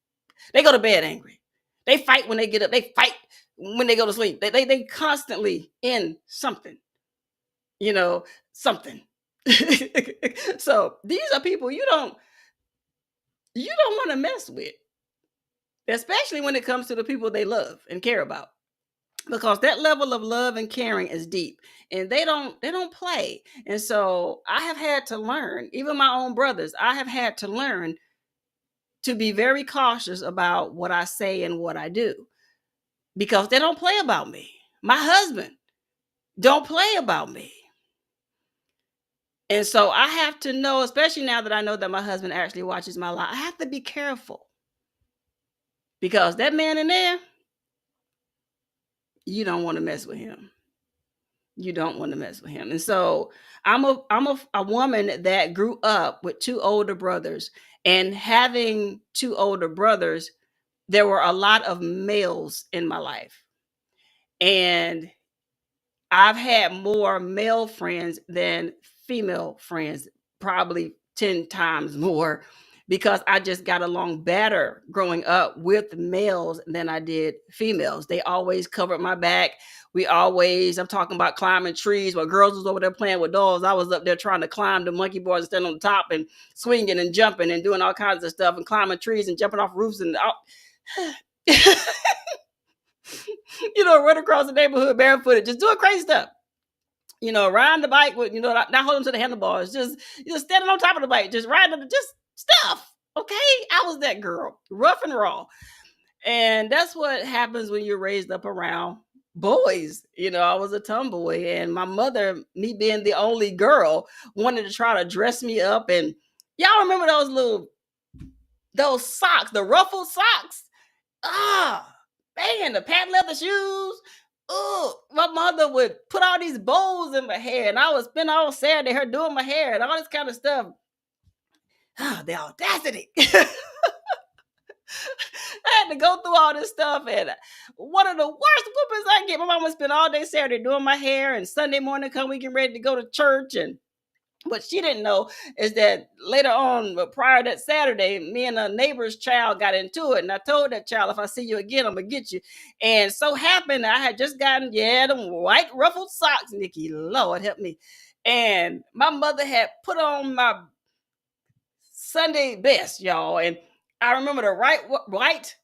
They go to bed angry. They fight when they get up. They fight when they go to sleep. They constantly in something. You know, something. So these are people you don't want to mess with, especially when it comes to the people they love and care about. Because that level of love and caring is deep, and they don't play. And so I have had to learn, even my own brothers, I have had to learn to be very cautious about what I say and what I do, because they don't play about me. My husband don't play about me. And so I have to know, especially now that I know that my husband actually watches my life, I have to be careful, because that man in there, you don't want to mess with him. You don't want to mess with him. And so I'm a woman that grew up with two older brothers, and having two older brothers, there were a lot of males in my life. And I've had more male friends than female friends, probably 10 times more, because I just got along better growing up with males than I did females. They always covered my back. I'm talking about climbing trees. While girls was over there playing with dolls, I was up there trying to climb the monkey bars and stand on the top and swinging and jumping and doing all kinds of stuff and climbing trees and jumping off roofs and all. Run across the neighborhood barefooted, just doing crazy stuff. Riding the bike with, not holding to the handlebars, just standing on top of the bike, just riding, just stuff. Okay. I was that girl, rough and raw. And that's what happens when you're raised up around boys. I was a tomboy, and my mother, me being the only girl, wanted to try to dress me up. And y'all remember those socks, the ruffled socks? Man, the patent leather shoes. Oh, my mother would put all these bows in my hair, and I would spend all Saturday her doing my hair and all this kind of stuff. The audacity. I had to go through all this stuff, and one of the worst whoopings I get, my mom would spend all day Saturday doing my hair, and Sunday morning come we get ready to go to church. And what she didn't know is that later on, prior to that Saturday, me and a neighbor's child got into it. And I told that child, if I see you again, I'm going to get you. And so happened, I had just gotten, them white ruffled socks, Nikki. Lord help me. And my mother had put on my Sunday best, y'all. And I remember the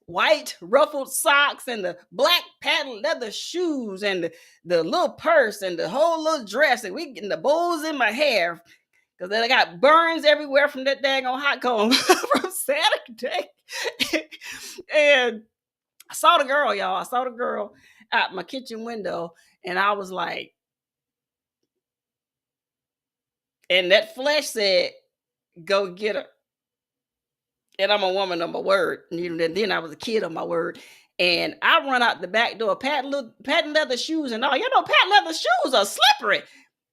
white ruffled socks and the black patent leather shoes and the little purse and the whole little dress, and we getting the bows in my hair, because then I got burns everywhere from that dang on hot comb from Saturday. And I saw the girl, y'all. I saw the girl out my kitchen window, and I was like, and that flesh said, go get her. And I'm a woman of my word. And then I was a kid of my word. And I run out the back door, patent leather shoes and all. You know, patent leather shoes are slippery.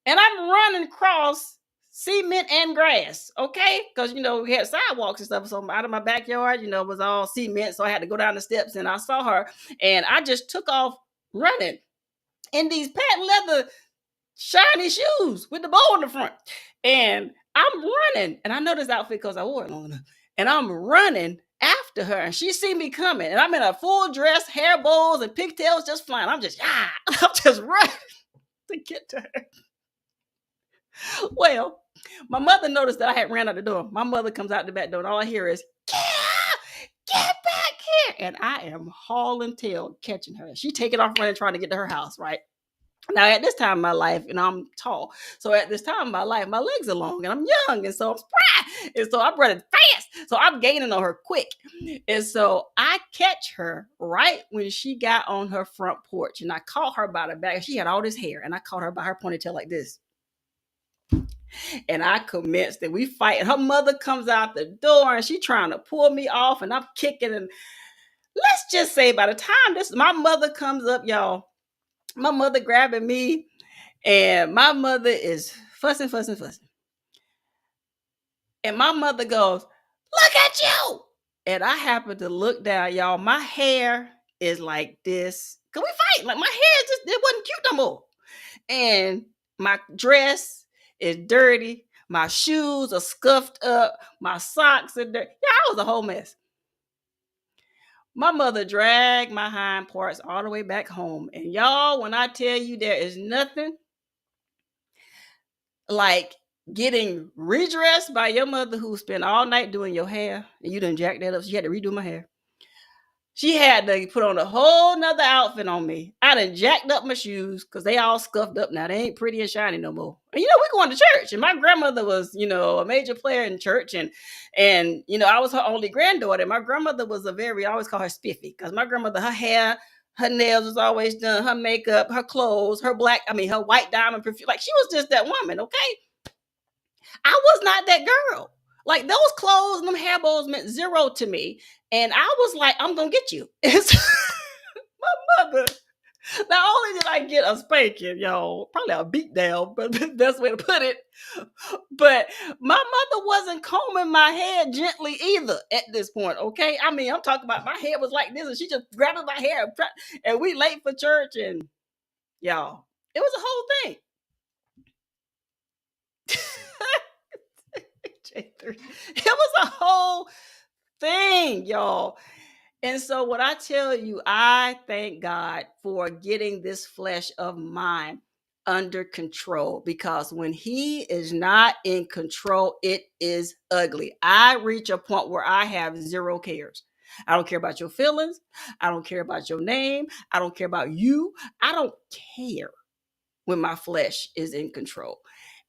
And I'm running across cement and grass, okay? Because, we had sidewalks and stuff. So out of my backyard, it was all cement. So I had to go down the steps and I saw her. And I just took off running in these patent leather shiny shoes with the bow in the front. And I'm running. And I know this outfit because I wore it long enough. And I'm running after her. And she see me coming. And I'm in a full dress, hair bows, and pigtails just flying. I'm just running to get to her. Well, my mother noticed that I had ran out the door. My mother comes out the back door, and all I hear is, get back here. And I am hauling tail, catching her. She taking off running, trying to get to her house, right? Now, at this time in my life, I'm tall. So at this time in my life, my legs are long and I'm young. And so I'm spry. And so I'm running fast. So I'm gaining on her quick. And so I catch her right when she got on her front porch. And I caught her by the back. She had all this hair. And I caught her by her ponytail like this. And I commenced and we fight. And her mother comes out the door and she trying to pull me off. And I'm kicking. And let's just say by the time my mother comes up, y'all, my mother grabbing me, and my mother is fussing. And my mother goes, look at you. And I happen to look down, y'all. My hair is like this. Cause we fight. Like my hair it wasn't cute no more. And my dress is dirty. My shoes are scuffed up. My socks are dirty. Yeah, I was a whole mess. My mother dragged my hind parts all the way back home. And y'all, when I tell you there is nothing like getting redressed by your mother who spent all night doing your hair and you done jacked that up. She had to redo my hair. She had to put on a whole nother outfit on me. I done jacked up my shoes because they all scuffed up now. They ain't pretty and shiny no more. And we going to church. And my grandmother was, a major player in church. And I was her only granddaughter. My grandmother was I always call her spiffy. Because my grandmother, her hair, her nails was always done, her makeup, her clothes, her white diamond perfume. Like she was just that woman, okay? I was not that girl. Like those clothes and them hair bows meant zero to me. And I was like, I'm going to get you. My mother, not only did I get a spanking, y'all, probably a beat down, but the best way to put it. But my mother wasn't combing my hair gently either at this point, okay? I'm talking about my hair was like this and she just grabbed my hair and we late for church and y'all, it was a whole thing. It was a whole thing, y'all. And so what I tell you, I thank God for getting this flesh of mine under control, because when he is not in control, it is ugly. I reach a point where I have zero cares. I don't care about your feelings. I don't care about your name. I don't care about you. I don't care when my flesh is in control.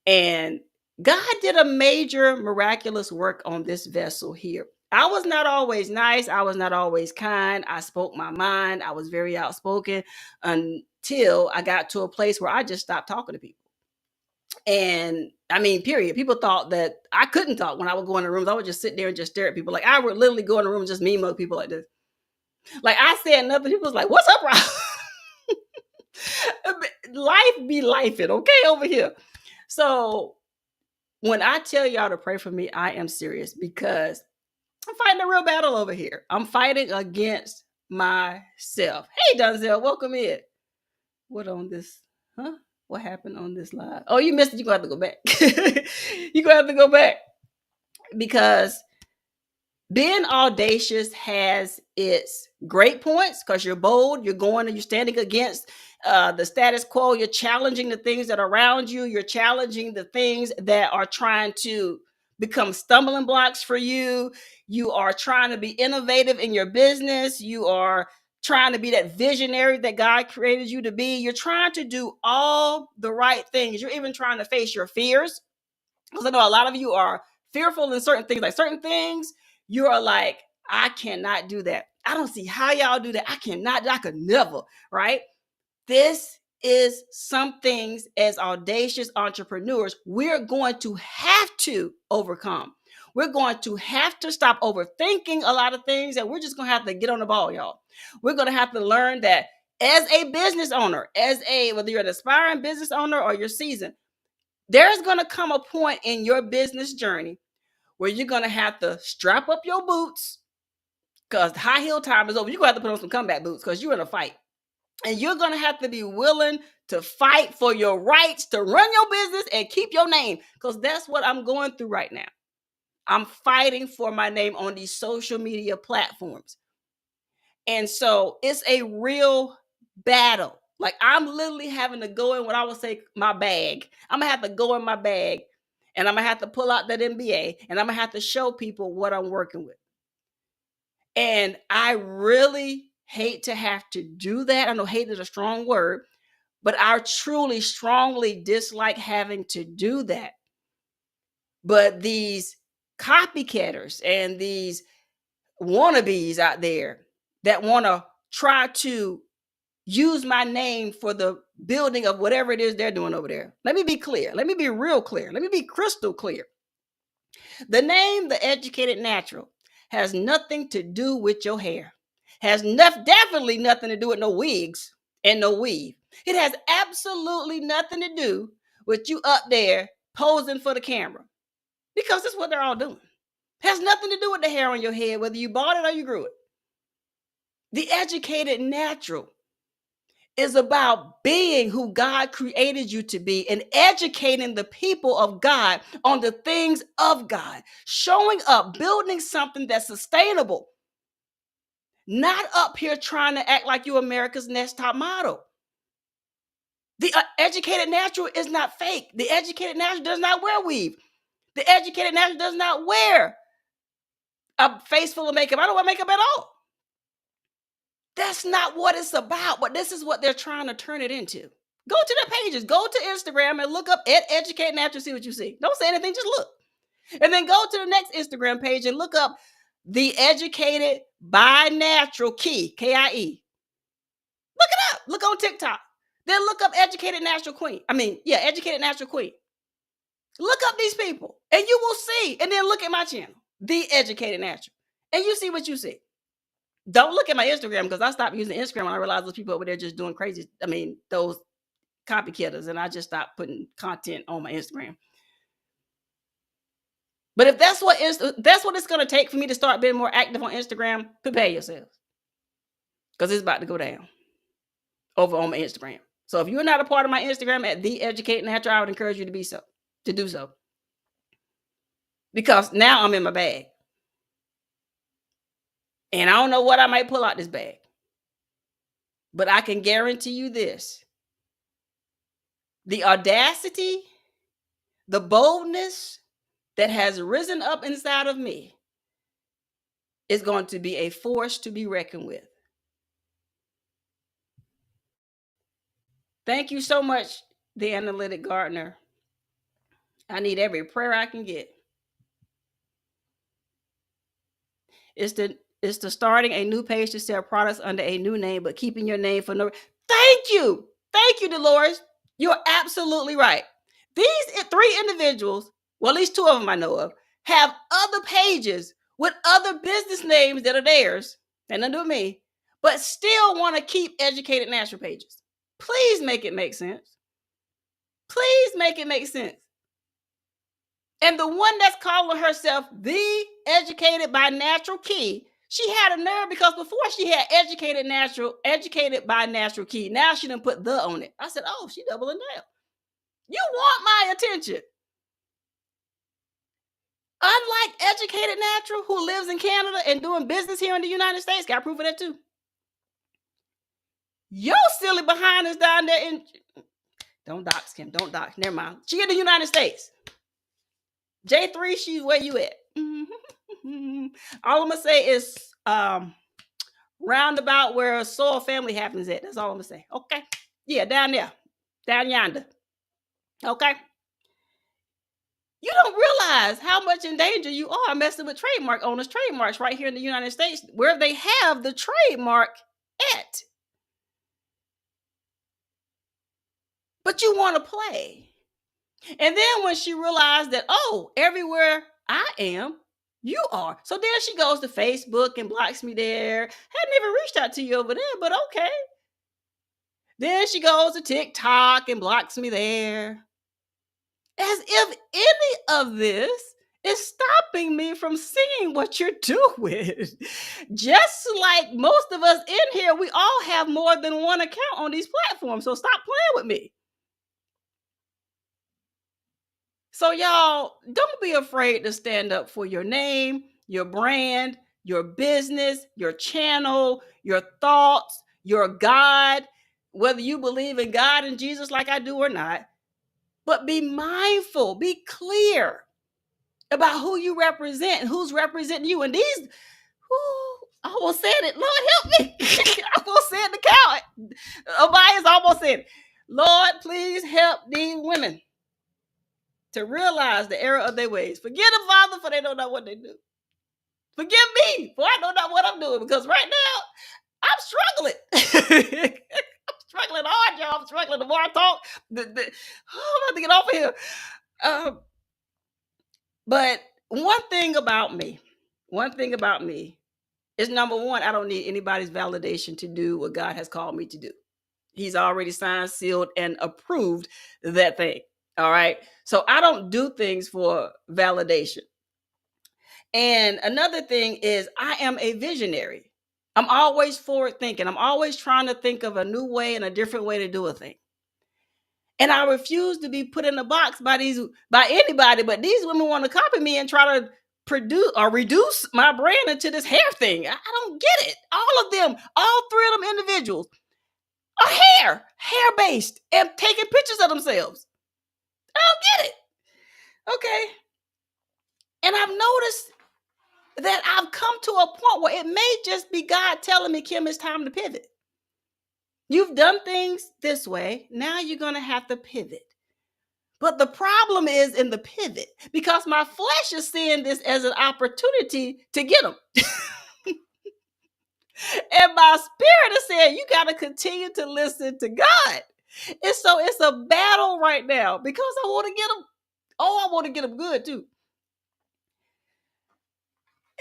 And God did a major miraculous work on this vessel here. I was not always nice. I was not always kind. I spoke my mind. I was very outspoken until I got to a place where I just stopped talking to people. And period. People thought that I couldn't talk when I would go in the rooms. I would just sit there and just stare at people. Like I would literally go in the room and just meme mug people like this. Like I said nothing. People was like, what's up, Rob? Life be lifing, okay, over here. So when I tell y'all to pray for me, I am serious because I'm fighting a real battle over here. I'm fighting against myself. Hey, Donzel, welcome in. What on this? Huh? What happened on this live? Oh, you missed it. You're going to have to go back. You're going to have to go back because being audacious has its great points because you're bold, you're going and you're standing against the status quo. You're challenging the things that are around you. You're challenging the things that are trying to become stumbling blocks for you. You are trying to be innovative in your business. You are trying to be that visionary that God created you to be. You're trying to do all the right things. You're even trying to face your fears. Because I know a lot of you are fearful in certain things. Like certain things, you are like, I cannot do that. I don't see how y'all do that. I could never, right? This is some things as audacious entrepreneurs, we're going to have to overcome. We're going to have to stop overthinking a lot of things, and we're just going to have to get on the ball, y'all. We're going to have to learn that as a business owner, whether you're an aspiring business owner or you're seasoned, there's going to come a point in your business journey where you're going to have to strap up your boots because high heel time is over. You're going to have to put on some combat boots because you're in a fight. And you're going to have to be willing to fight for your rights to run your business and keep your name, because that's what I'm going through right now. I'm fighting for my name on these social media platforms. And so it's a real battle. Like, I'm literally having to go in what I would say my bag. I'm going to have to go in my bag, and I'm going to have to pull out that MBA, and I'm going to have to show people what I'm working with. And I really hate to have to do that. I know hate is a strong word, but I truly, strongly dislike having to do that. But these copycatters and these wannabes out there that want to try to use my name for the building of whatever it is they're doing over there. Let me be clear. Let me be real clear. Let me be crystal clear. The name, The Educated Natural, has nothing to do with your hair. Has definitely nothing to do with no wigs and no weave. It has absolutely nothing to do with you up there posing for the camera, because that's what they're all doing. It has nothing to do with the hair on your head, whether you bought it or you grew it. The Educated Natural is about being who God created you to be and educating the people of God on the things of God, showing up, building something that's sustainable, not up here trying to act like you're America's Next Top Model. The Educated Natural is not fake. The Educated Natural does not wear weave. The Educated Natural does not wear a face full of makeup. I don't wear makeup at all. That's not what it's about, but this is what they're trying to turn it into. Go to their pages. Go to Instagram and look up Educate Natural, see what you see. Don't say anything, just look. And then go to the next Instagram page and look up The Educated by Natural Key, K-I-E. Look it up. Look on TikTok. Then look up Educated Natural Queen. Educated Natural Queen. Look up these people and you will see. And then look at my channel, The Educated Natural. And you see what you see. Don't look at my Instagram, because I stopped using Instagram when I realized those people over there just doing crazy. Those copycatters, and I just stopped putting content on my Instagram. But if that's what it's going to take for me to start being more active on Instagram, prepare yourselves, because it's about to go down over on my Instagram. So if you're not a part of my Instagram at The Educated Natural, I would encourage you to do so, because now I'm in my bag. And I don't know what I might pull out this bag, but I can guarantee you this: the audacity, the boldness that has risen up inside of me is going to be a force to be reckoned with. Thank you so much, the Analytic Gardener. I need every prayer I can get. It's the starting a new page to sell products under a new name, but keeping your name for no. Thank you, Dolores. You're absolutely right. These 3 individuals, well, at least 2 of them I know of, have other pages with other business names that are theirs, and nothing to do with me, but still want to keep Educated Natural pages. Please make it make sense. Please make it make sense. And the one that's calling herself The Educated by Natural Key, she had a nerve, because before she had Educated by Natural Key. Now she done put the on it. I said, oh, she doubling down. You want my attention. Unlike Educated Natural, who lives in Canada and doing business here in the United States, got proof of that too. Your silly behind is down there in, don't dox, Kim, don't dox, never mind. She in the United States. J3, she's where you at. All I'm gonna say is roundabout where Soul Family happens at. That's all I'm gonna say. Okay. Yeah, down there. Down yonder. Okay. You don't realize how much in danger you are messing with trademark owners' trademarks right here in the United States, where they have the trademark at. but you want to play. And then when she realized that, oh, everywhere I am, you are. So then she goes to Facebook and blocks me there. Hadn't even reached out to you over there, but okay. Then she goes to TikTok and blocks me there. As if any of this is stopping me from seeing what you're doing. Just like most of us in here, we all have more than one account on these platforms. So stop playing with me. So, y'all, don't be afraid to stand up for your name, your brand, your business, your channel, your thoughts, your God, whether you believe in God and Jesus like I do or not. But be mindful, be clear about who you represent and who's representing you. And these, I almost said it. Lord, help me. I almost said the count. Amaya's almost said it. Lord, please help these women to realize the error of their ways. Forgive them, Father, for they don't know what they do. Forgive me, for I don't know what I'm doing. Because right now, I'm struggling. I'm struggling hard, y'all. I'm struggling. The more I talk, I'm about to get off of here. But one thing about me is, number one, I don't need anybody's validation to do what God has called me to do. He's already signed, sealed, and approved that thing. All right. So I don't do things for validation. And another thing is, I am a visionary. I'm always forward thinking. I'm always trying to think of a new way and a different way to do a thing. And I refuse to be put in a box by anybody, but these women want to copy me and try to produce or reduce my brand into this hair thing. I don't get it. All of them, all three of them individuals are hair based and taking pictures of themselves. I don't get it. Okay. And I've noticed that I've come to a point where it may just be God telling me, Kim, it's time to pivot. You've done things this way. Now you're going to have to pivot. But the problem is in the pivot, because my flesh is seeing this as an opportunity to get them. And my spirit is saying, you got to continue to listen to God. And so it's a battle right now because I want to get them. Oh, I want to get them good too.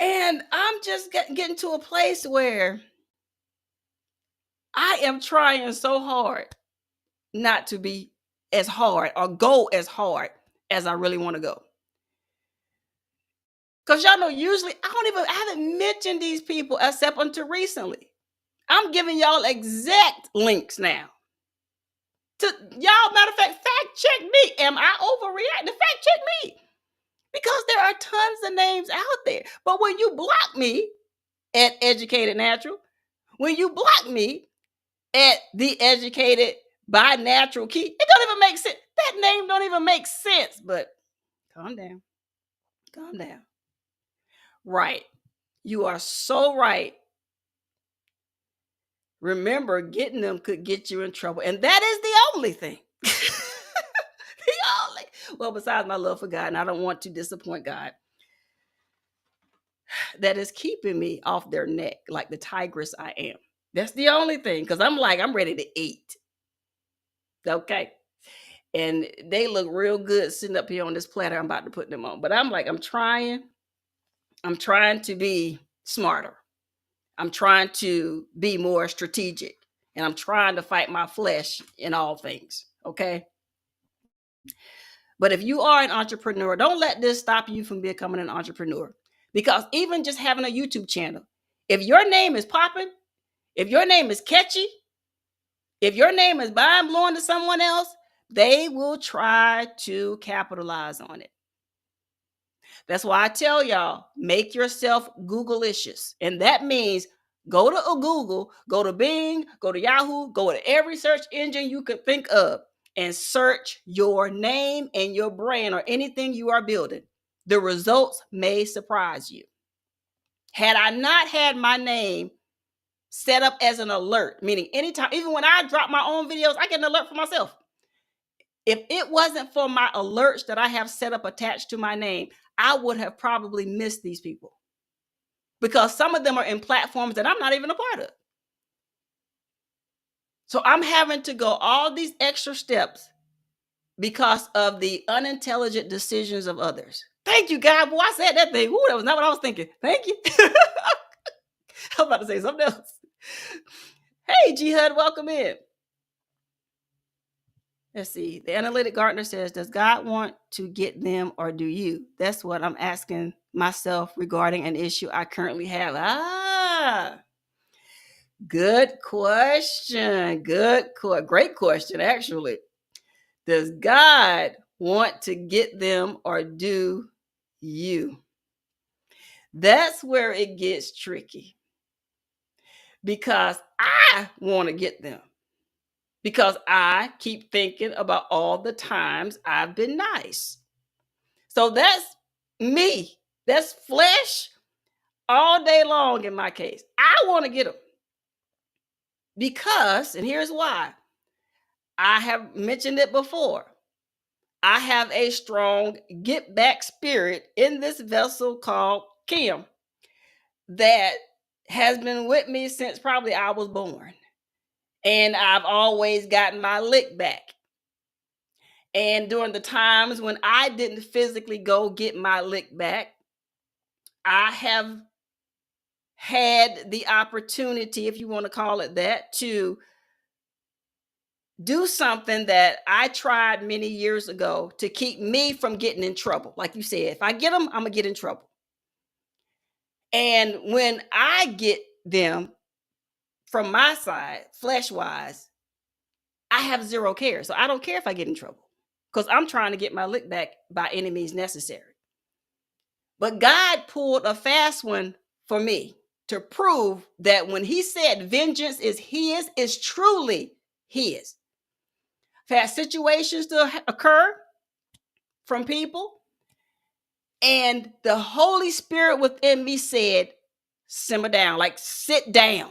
And I'm just getting to a place where I am trying so hard not to be as hard or go as hard as I really want to go. Because y'all know, usually I haven't mentioned these people except until recently. I'm giving y'all exact links now. To y'all, matter of fact check me. Am I overreacting? Fact check me. Because there are tons of names out there. But when you block me at Educated Natural, when you block me at The Educated by Natural Key, it don't even make sense. That name don't even make sense. But calm down. Calm down. Right. You are so right. Remember, getting them could get you in trouble. And that is the only thing. Well, besides my love for God, and I don't want to disappoint God, that is keeping me off their neck like the tigress I am. That's the only thing, because I'm ready to eat. Okay. And they look real good sitting up here on this platter I'm about to put them on. But I'm trying to be smarter. I'm trying to be more strategic. And I'm trying to fight my flesh in all things. Okay. But if you are an entrepreneur, don't let this stop you from becoming an entrepreneur. Because even just having a YouTube channel, if your name is popping, if your name is catchy, if your name is mind blowing to someone else, they will try to capitalize on it. That's why I tell y'all, make yourself Google-licious. And that means go to a Google, go to Bing, go to Yahoo, go to every search engine you could think of and search your name and your brand or anything you are building. The results may surprise you. Had I not had my name set up as an alert, meaning anytime, even when I drop my own videos, I get an alert for myself. If it wasn't for my alerts that I have set up attached to my name, I would have probably missed these people. Because some of them are in platforms that I'm not even a part of. So I'm having to go all these extra steps because of the unintelligent decisions of others. Thank you, God. Boy, I said that thing. Ooh, that was not what I was thinking. Thank you. I'm about to say something else. Hey, G Hud, welcome in. Let's see. The analytic Gartner says, does God want to get them or do you? That's what I'm asking myself regarding an issue I currently have. Good question. Great question, actually. Does God want to get them or do you? That's where it gets tricky, because I want to get them, because I keep thinking about all the times I've been nice. So that's me. That's flesh all day long in my case. I want to get them because, and here's why. I have mentioned it before. I have a strong get back spirit in this vessel called Kim that has been with me since probably I was born. And I've always gotten my lick back. And during the times when I didn't physically go get my lick back, I have had the opportunity, if you want to call it that, to do something that I tried many years ago to keep me from getting in trouble. Like you said, if I get them, I'm going to get in trouble. And when I get them from my side, flesh wise, I have zero care. So I don't care if I get in trouble, because I'm trying to get my lick back by any means necessary. But God pulled a fast one for me to prove that when he said vengeance is his, it's truly his. I've had situations to occur from people, and the Holy Spirit within me said, simmer down, like sit down.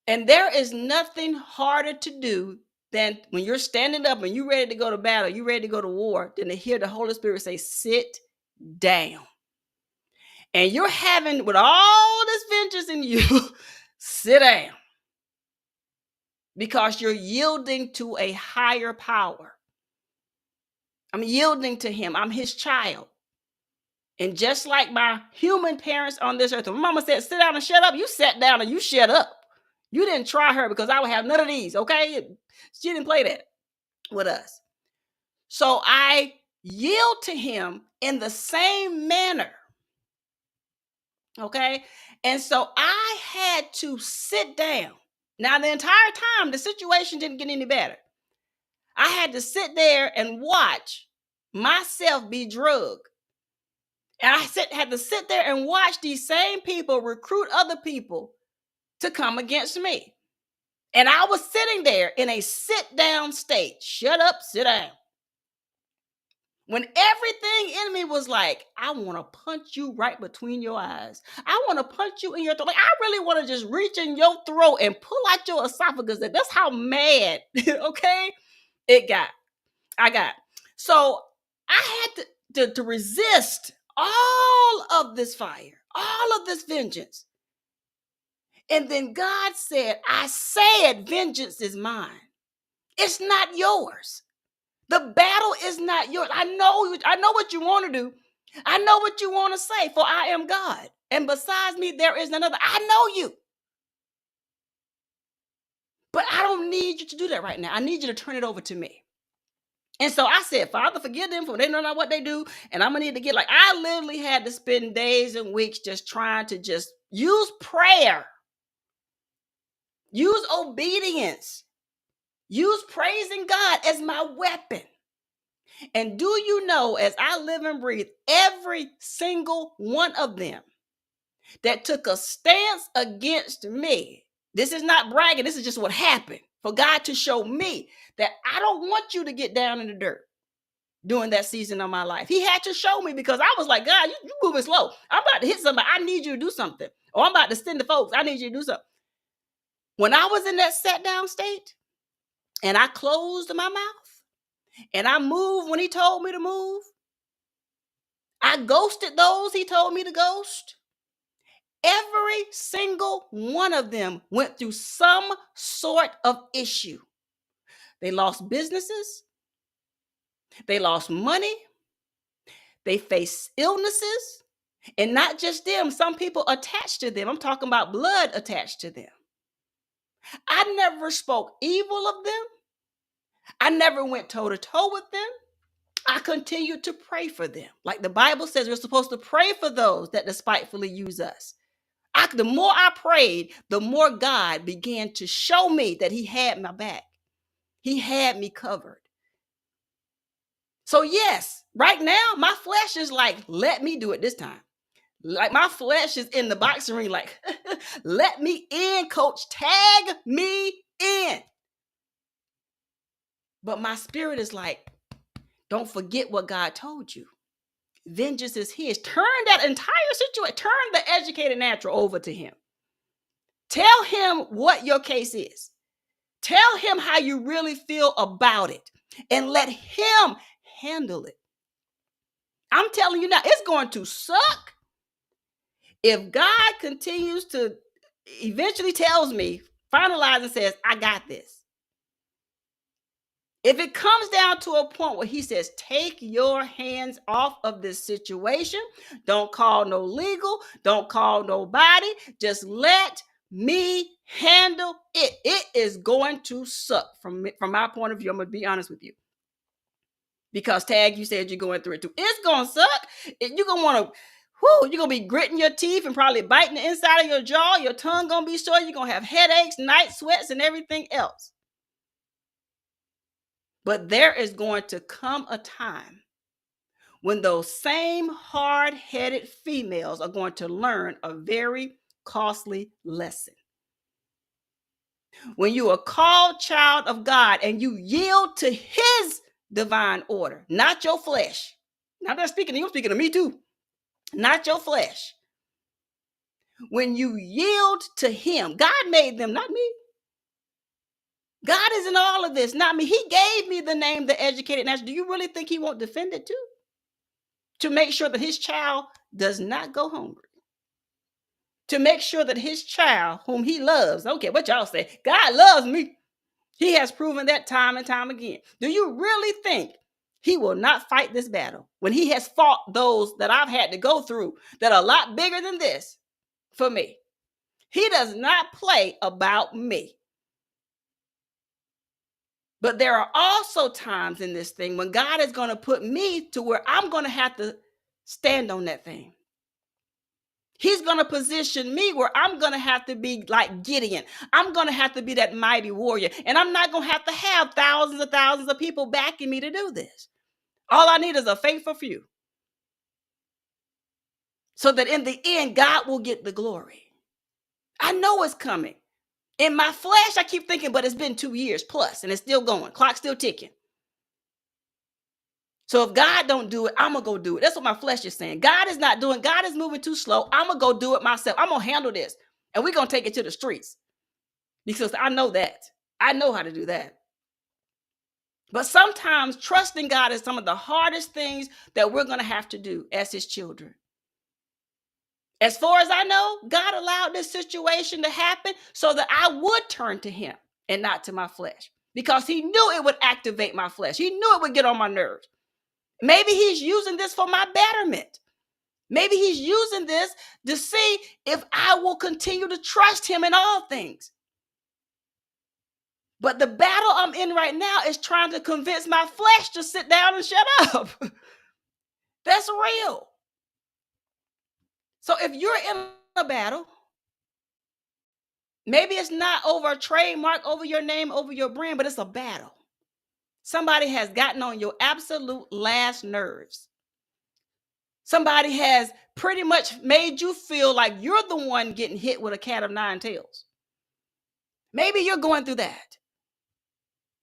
And there is nothing harder to do than when you're standing up and you're ready to go to battle, you're ready to go to war, than to hear the Holy Spirit say, sit down. And you're having, with all this vengeance in you, sit down. Because you're yielding to a higher power. I'm yielding to him. I'm his child. And just like my human parents on this earth, when mama said, sit down and shut up, you sat down and you shut up. You didn't try her, because I would have none of these, okay? She didn't play that with us. So I yield to him in the same manner, okay? And so I had to sit down. Now, the entire time, the situation didn't get any better. I had to sit there and watch myself be drugged. And I had to sit there and watch these same people recruit other people to come against me. And I was sitting there in a sit down state. Shut up, sit down. When everything in me was like, I want to punch you right between your eyes. I want to punch you in your throat. Like, I really want to just reach in your throat and pull out your esophagus. That's how mad, okay, I got. So I had to resist all of this fire, all of this vengeance. And then God said, I said, vengeance is mine. It's not yours. The battle is not yours. I know what you want to do. I know what you want to say, for I am God. And besides me, there is none other. I know you. But I don't need you to do that right now. I need you to turn it over to me. And so I said, Father, forgive them, for they don't know what they do. And I'm going to need to get, like, I literally had to spend days and weeks just trying to just use prayer, use obedience, use praising God as my weapon. And do you know, as I live and breathe, every single one of them that took a stance against me, this is not bragging, this is just what happened, for God to show me that I don't want you to get down in the dirt during that season of my life. He had to show me, because I was like, God, you moving slow. I'm about to hit somebody. I need you to do something. Or I'm about to send the folks. I need you to do something. When I was in that sat down state and I closed my mouth and I moved when he told me to move, I ghosted those he told me to ghost. Every single one of them went through some sort of issue. They lost businesses. They lost money. They face illnesses. And not just them, some people attached to them. I'm talking about blood attached to them. I never spoke evil of them. I never went toe to toe with them. I continued to pray for them. Like the Bible says, we're supposed to pray for those that despitefully use us. The more I prayed, the more God began to show me that he had my back. He had me covered. So yes, right now, my flesh is like, let me do it this time. Like my flesh is in the boxing ring, like, let me in, coach, tag me in. But my spirit is like, don't forget what God told you. Vengeance is his. Turn that entire situation, turn the educated natural over to him. Tell him what your case is. Tell him how you really feel about it and let him handle it. I'm telling you now, it's going to suck if God continues to eventually tells me, finalize and says, I got this. If it comes down to a point where he says, take your hands off of this situation, don't call no legal, don't call nobody, just let me handle it. It is going to suck from my point of view. I'm going to be honest with you. Because Tag, you said you're going through it too. It's going to suck. You're going to want to, you're going to be gritting your teeth and probably biting the inside of your jaw. Your tongue going to be sore. You're going to have headaches, night sweats, and everything else. But there is going to come a time when those same hard-headed females are going to learn a very costly lesson. When you are called child of God and you yield to his divine order, not your flesh. Now, I'm not speaking to you, I'm speaking to me too. Not your flesh. When you yield to him, God made them, not me. God is in all of this, not me. He gave me the name, the educated natural. Do you really think he won't defend it too? To make sure that his child does not go hungry. To make sure that his child, whom he loves, I don't care what y'all say, God loves me. He has proven that time and time again. Do you really think he will not fight this battle when he has fought those that I've had to go through that are a lot bigger than this for me? He does not play about me. But there are also times in this thing when God is going to put me to where I'm going to have to stand on that thing. He's going to position me where I'm going to have to be like Gideon. I'm going to have to be that mighty warrior. And I'm not going to have thousands of people backing me to do this. All I need is a faithful few. So that in the end, God will get the glory. I know it's coming. In my flesh, I keep thinking, but it's been 2 years plus and it's still going. Clock's still ticking. So if God don't do it, I'm going to go do it. That's what my flesh is saying. God is not doing. God is moving too slow. I'm going to go do it myself. I'm going to handle this. And we're going to take it to the streets. Because I know that. I know how to do that. But sometimes trusting God is some of the hardest things that we're going to have to do as his children. As far as I know, God allowed this situation to happen so that I would turn to him and not to my flesh. Because he knew it would activate my flesh. He knew it would get on my nerves. Maybe he's using this for my betterment. Maybe he's using this to see if I will continue to trust him in all things. But the battle I'm in right now is trying to convince my flesh to sit down and shut up. That's real. So if you're in a battle, maybe it's not over a trademark, over your name, over your brand, but it's a battle. Somebody has gotten on your absolute last nerves. Somebody has pretty much made you feel like you're the one getting hit with a cat of nine tails. Maybe you're going through that.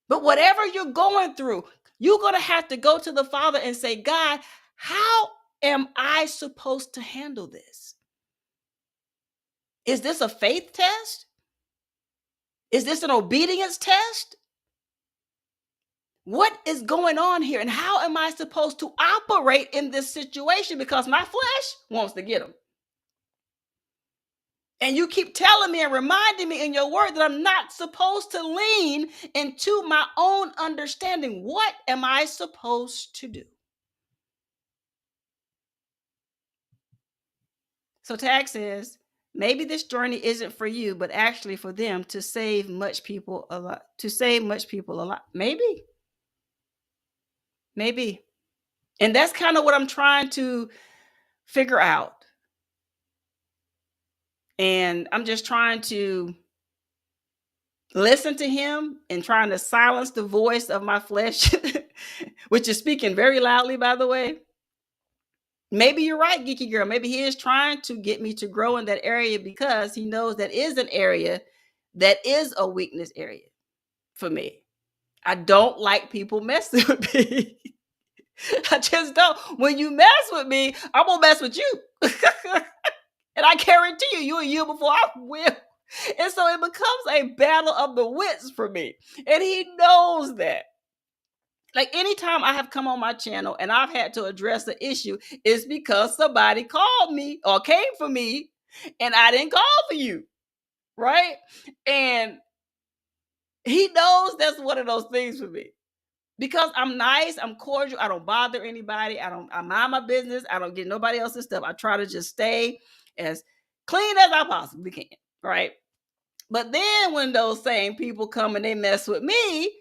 But whatever you're going through, you're going to have to go to the Father and say, God, how am I supposed to handle this? Is this a faith test? Is this an obedience test? What is going on here? And how am I supposed to operate in this situation? Because my flesh wants to get them. And you keep telling me and reminding me in your word that I'm not supposed to lean into my own understanding. What am I supposed to do? So Tag says, maybe this journey isn't for you, but actually for them to save much people a lot, to save much people a lot. Maybe, maybe. And that's kind of what I'm trying to figure out. And I'm just trying to listen to him and trying to silence the voice of my flesh, which is speaking very loudly, by the way. Maybe you're right, geeky girl. Maybe he is trying to get me to grow in that area because he knows that is an area that is a weakness area for me. I don't like people messing with me. I just don't. When you mess with me, I'm gonna mess with you. And I guarantee you, you'll yield before I will. And so it becomes a battle of the wits for me. And he knows that. Like anytime I have come on my channel and I've had to address the issue, it's because somebody called me or came for me and I didn't call for you. Right? And he knows that's one of those things for me. Because I'm nice, I'm cordial, I don't bother anybody, I mind my business, I don't get nobody else's stuff. I try to just stay as clean as I possibly can, right? But then when those same people come and they mess with me,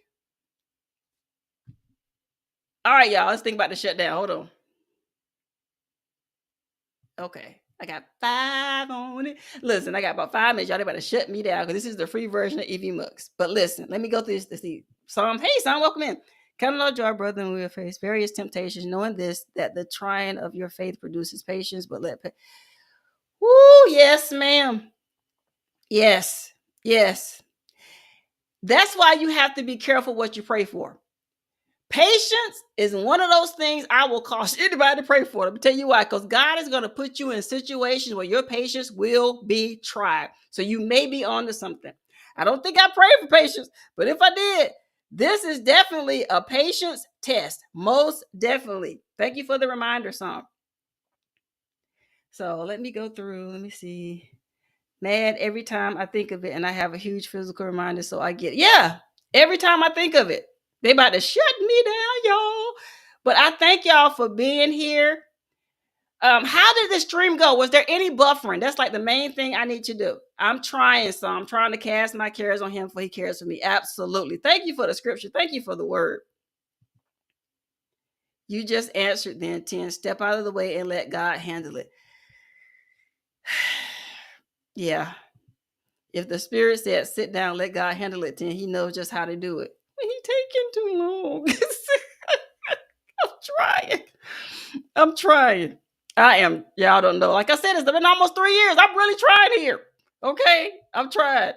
all right, y'all, let's think about the shutdown. Hold on. Okay. I got 5 on it. Listen, I got about 5 minutes. Y'all, they about to shut me down because this is the free version of EV Mux. But listen, let me go through this to see. Psalm, hey, Psalm, welcome in. Count it all joy, brother, and we will face various temptations, knowing this, that the trying of your faith produces patience, but woo, yes, ma'am. Yes, yes. That's why you have to be careful what you pray for. Patience is one of those things I will cause anybody to pray for. Let me tell you why. Because God is going to put you in situations where your patience will be tried. So you may be on to something. I don't think I prayed for patience, but if I did, this is definitely a patience test. Most definitely. Thank you for the reminder, Song. So let me go through. Let me see. Mad every time I think of it, and I have a huge physical reminder, so I get it. Yeah, every time I think of it. They about to shut me down, y'all. But I thank y'all for being here. How did the stream go? Was there any buffering? That's like the main thing I need to do. I'm trying, so I'm trying to cast my cares on him for he cares for me. Absolutely. Thank you for the scripture. Thank you for the word. You just answered then 10. Step out of the way and let God handle it. Yeah. If the spirit said sit down, let God handle it, then he knows just how to do it. He taking too long. I'm trying. I am. Y'all don't know. Like I said, it's been almost 3 years. I'm really trying here. Okay? I'm trying.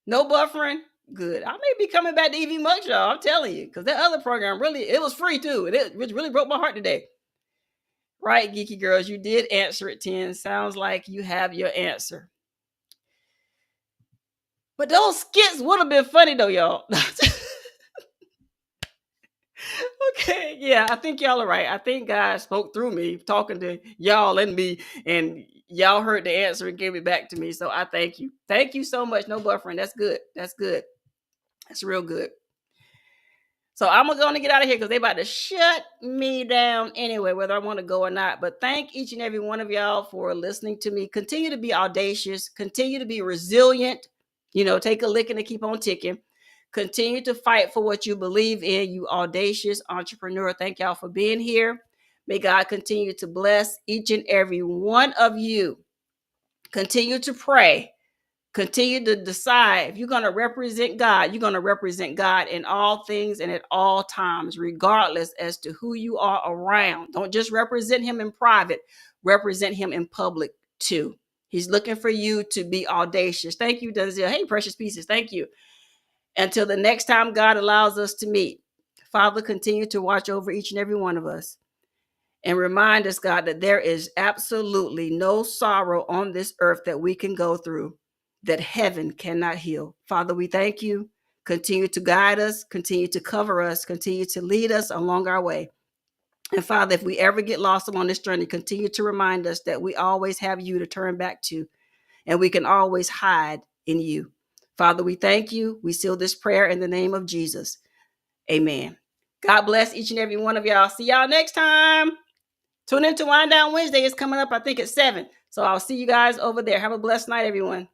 No buffering. Good. I may be coming back to EV Mux, y'all. I'm telling you. Because that other program really, it was free too. It really broke my heart today. Right, geeky girls, you did answer it 10. Sounds like you have your answer. But those skits would have been funny though, y'all. Okay, yeah, I think y'all are right. I think God spoke through me, talking to y'all and me, and y'all heard the answer and gave it back to me. So I thank you. Thank you so much. No buffering. That's good. That's good. That's real good. So I'm going to get out of here because they about to shut me down anyway, whether I want to go or not. But thank each and every one of y'all for listening to me. Continue to be audacious. Continue to be resilient. Take a licking and keep on ticking. Continue to fight for what you believe in, you audacious entrepreneur. Thank y'all for being here. May God continue to bless each and every one of you. Continue to pray. Continue to decide if you're going to represent God, you're going to represent God in all things and at all times, regardless as to who you are around. Don't just represent him in private, represent him in public too. He's looking for you to be audacious. Thank you, Denzel. Hey, precious pieces. Thank you. Until the next time God allows us to meet, Father, continue to watch over each and every one of us and remind us, God, that there is absolutely no sorrow on this earth that we can go through that heaven cannot heal. Father, we thank you. Continue to guide us, continue to cover us, continue to lead us along our way. And Father, if we ever get lost along this journey, continue to remind us that we always have you to turn back to, and we can always hide in you. Father, we thank you. We seal this prayer in the name of Jesus. Amen. God bless each and every one of y'all. See y'all next time. Tune in to Wind Down Wednesday. It's coming up, I think, at 7. So I'll see you guys over there. Have a blessed night, everyone.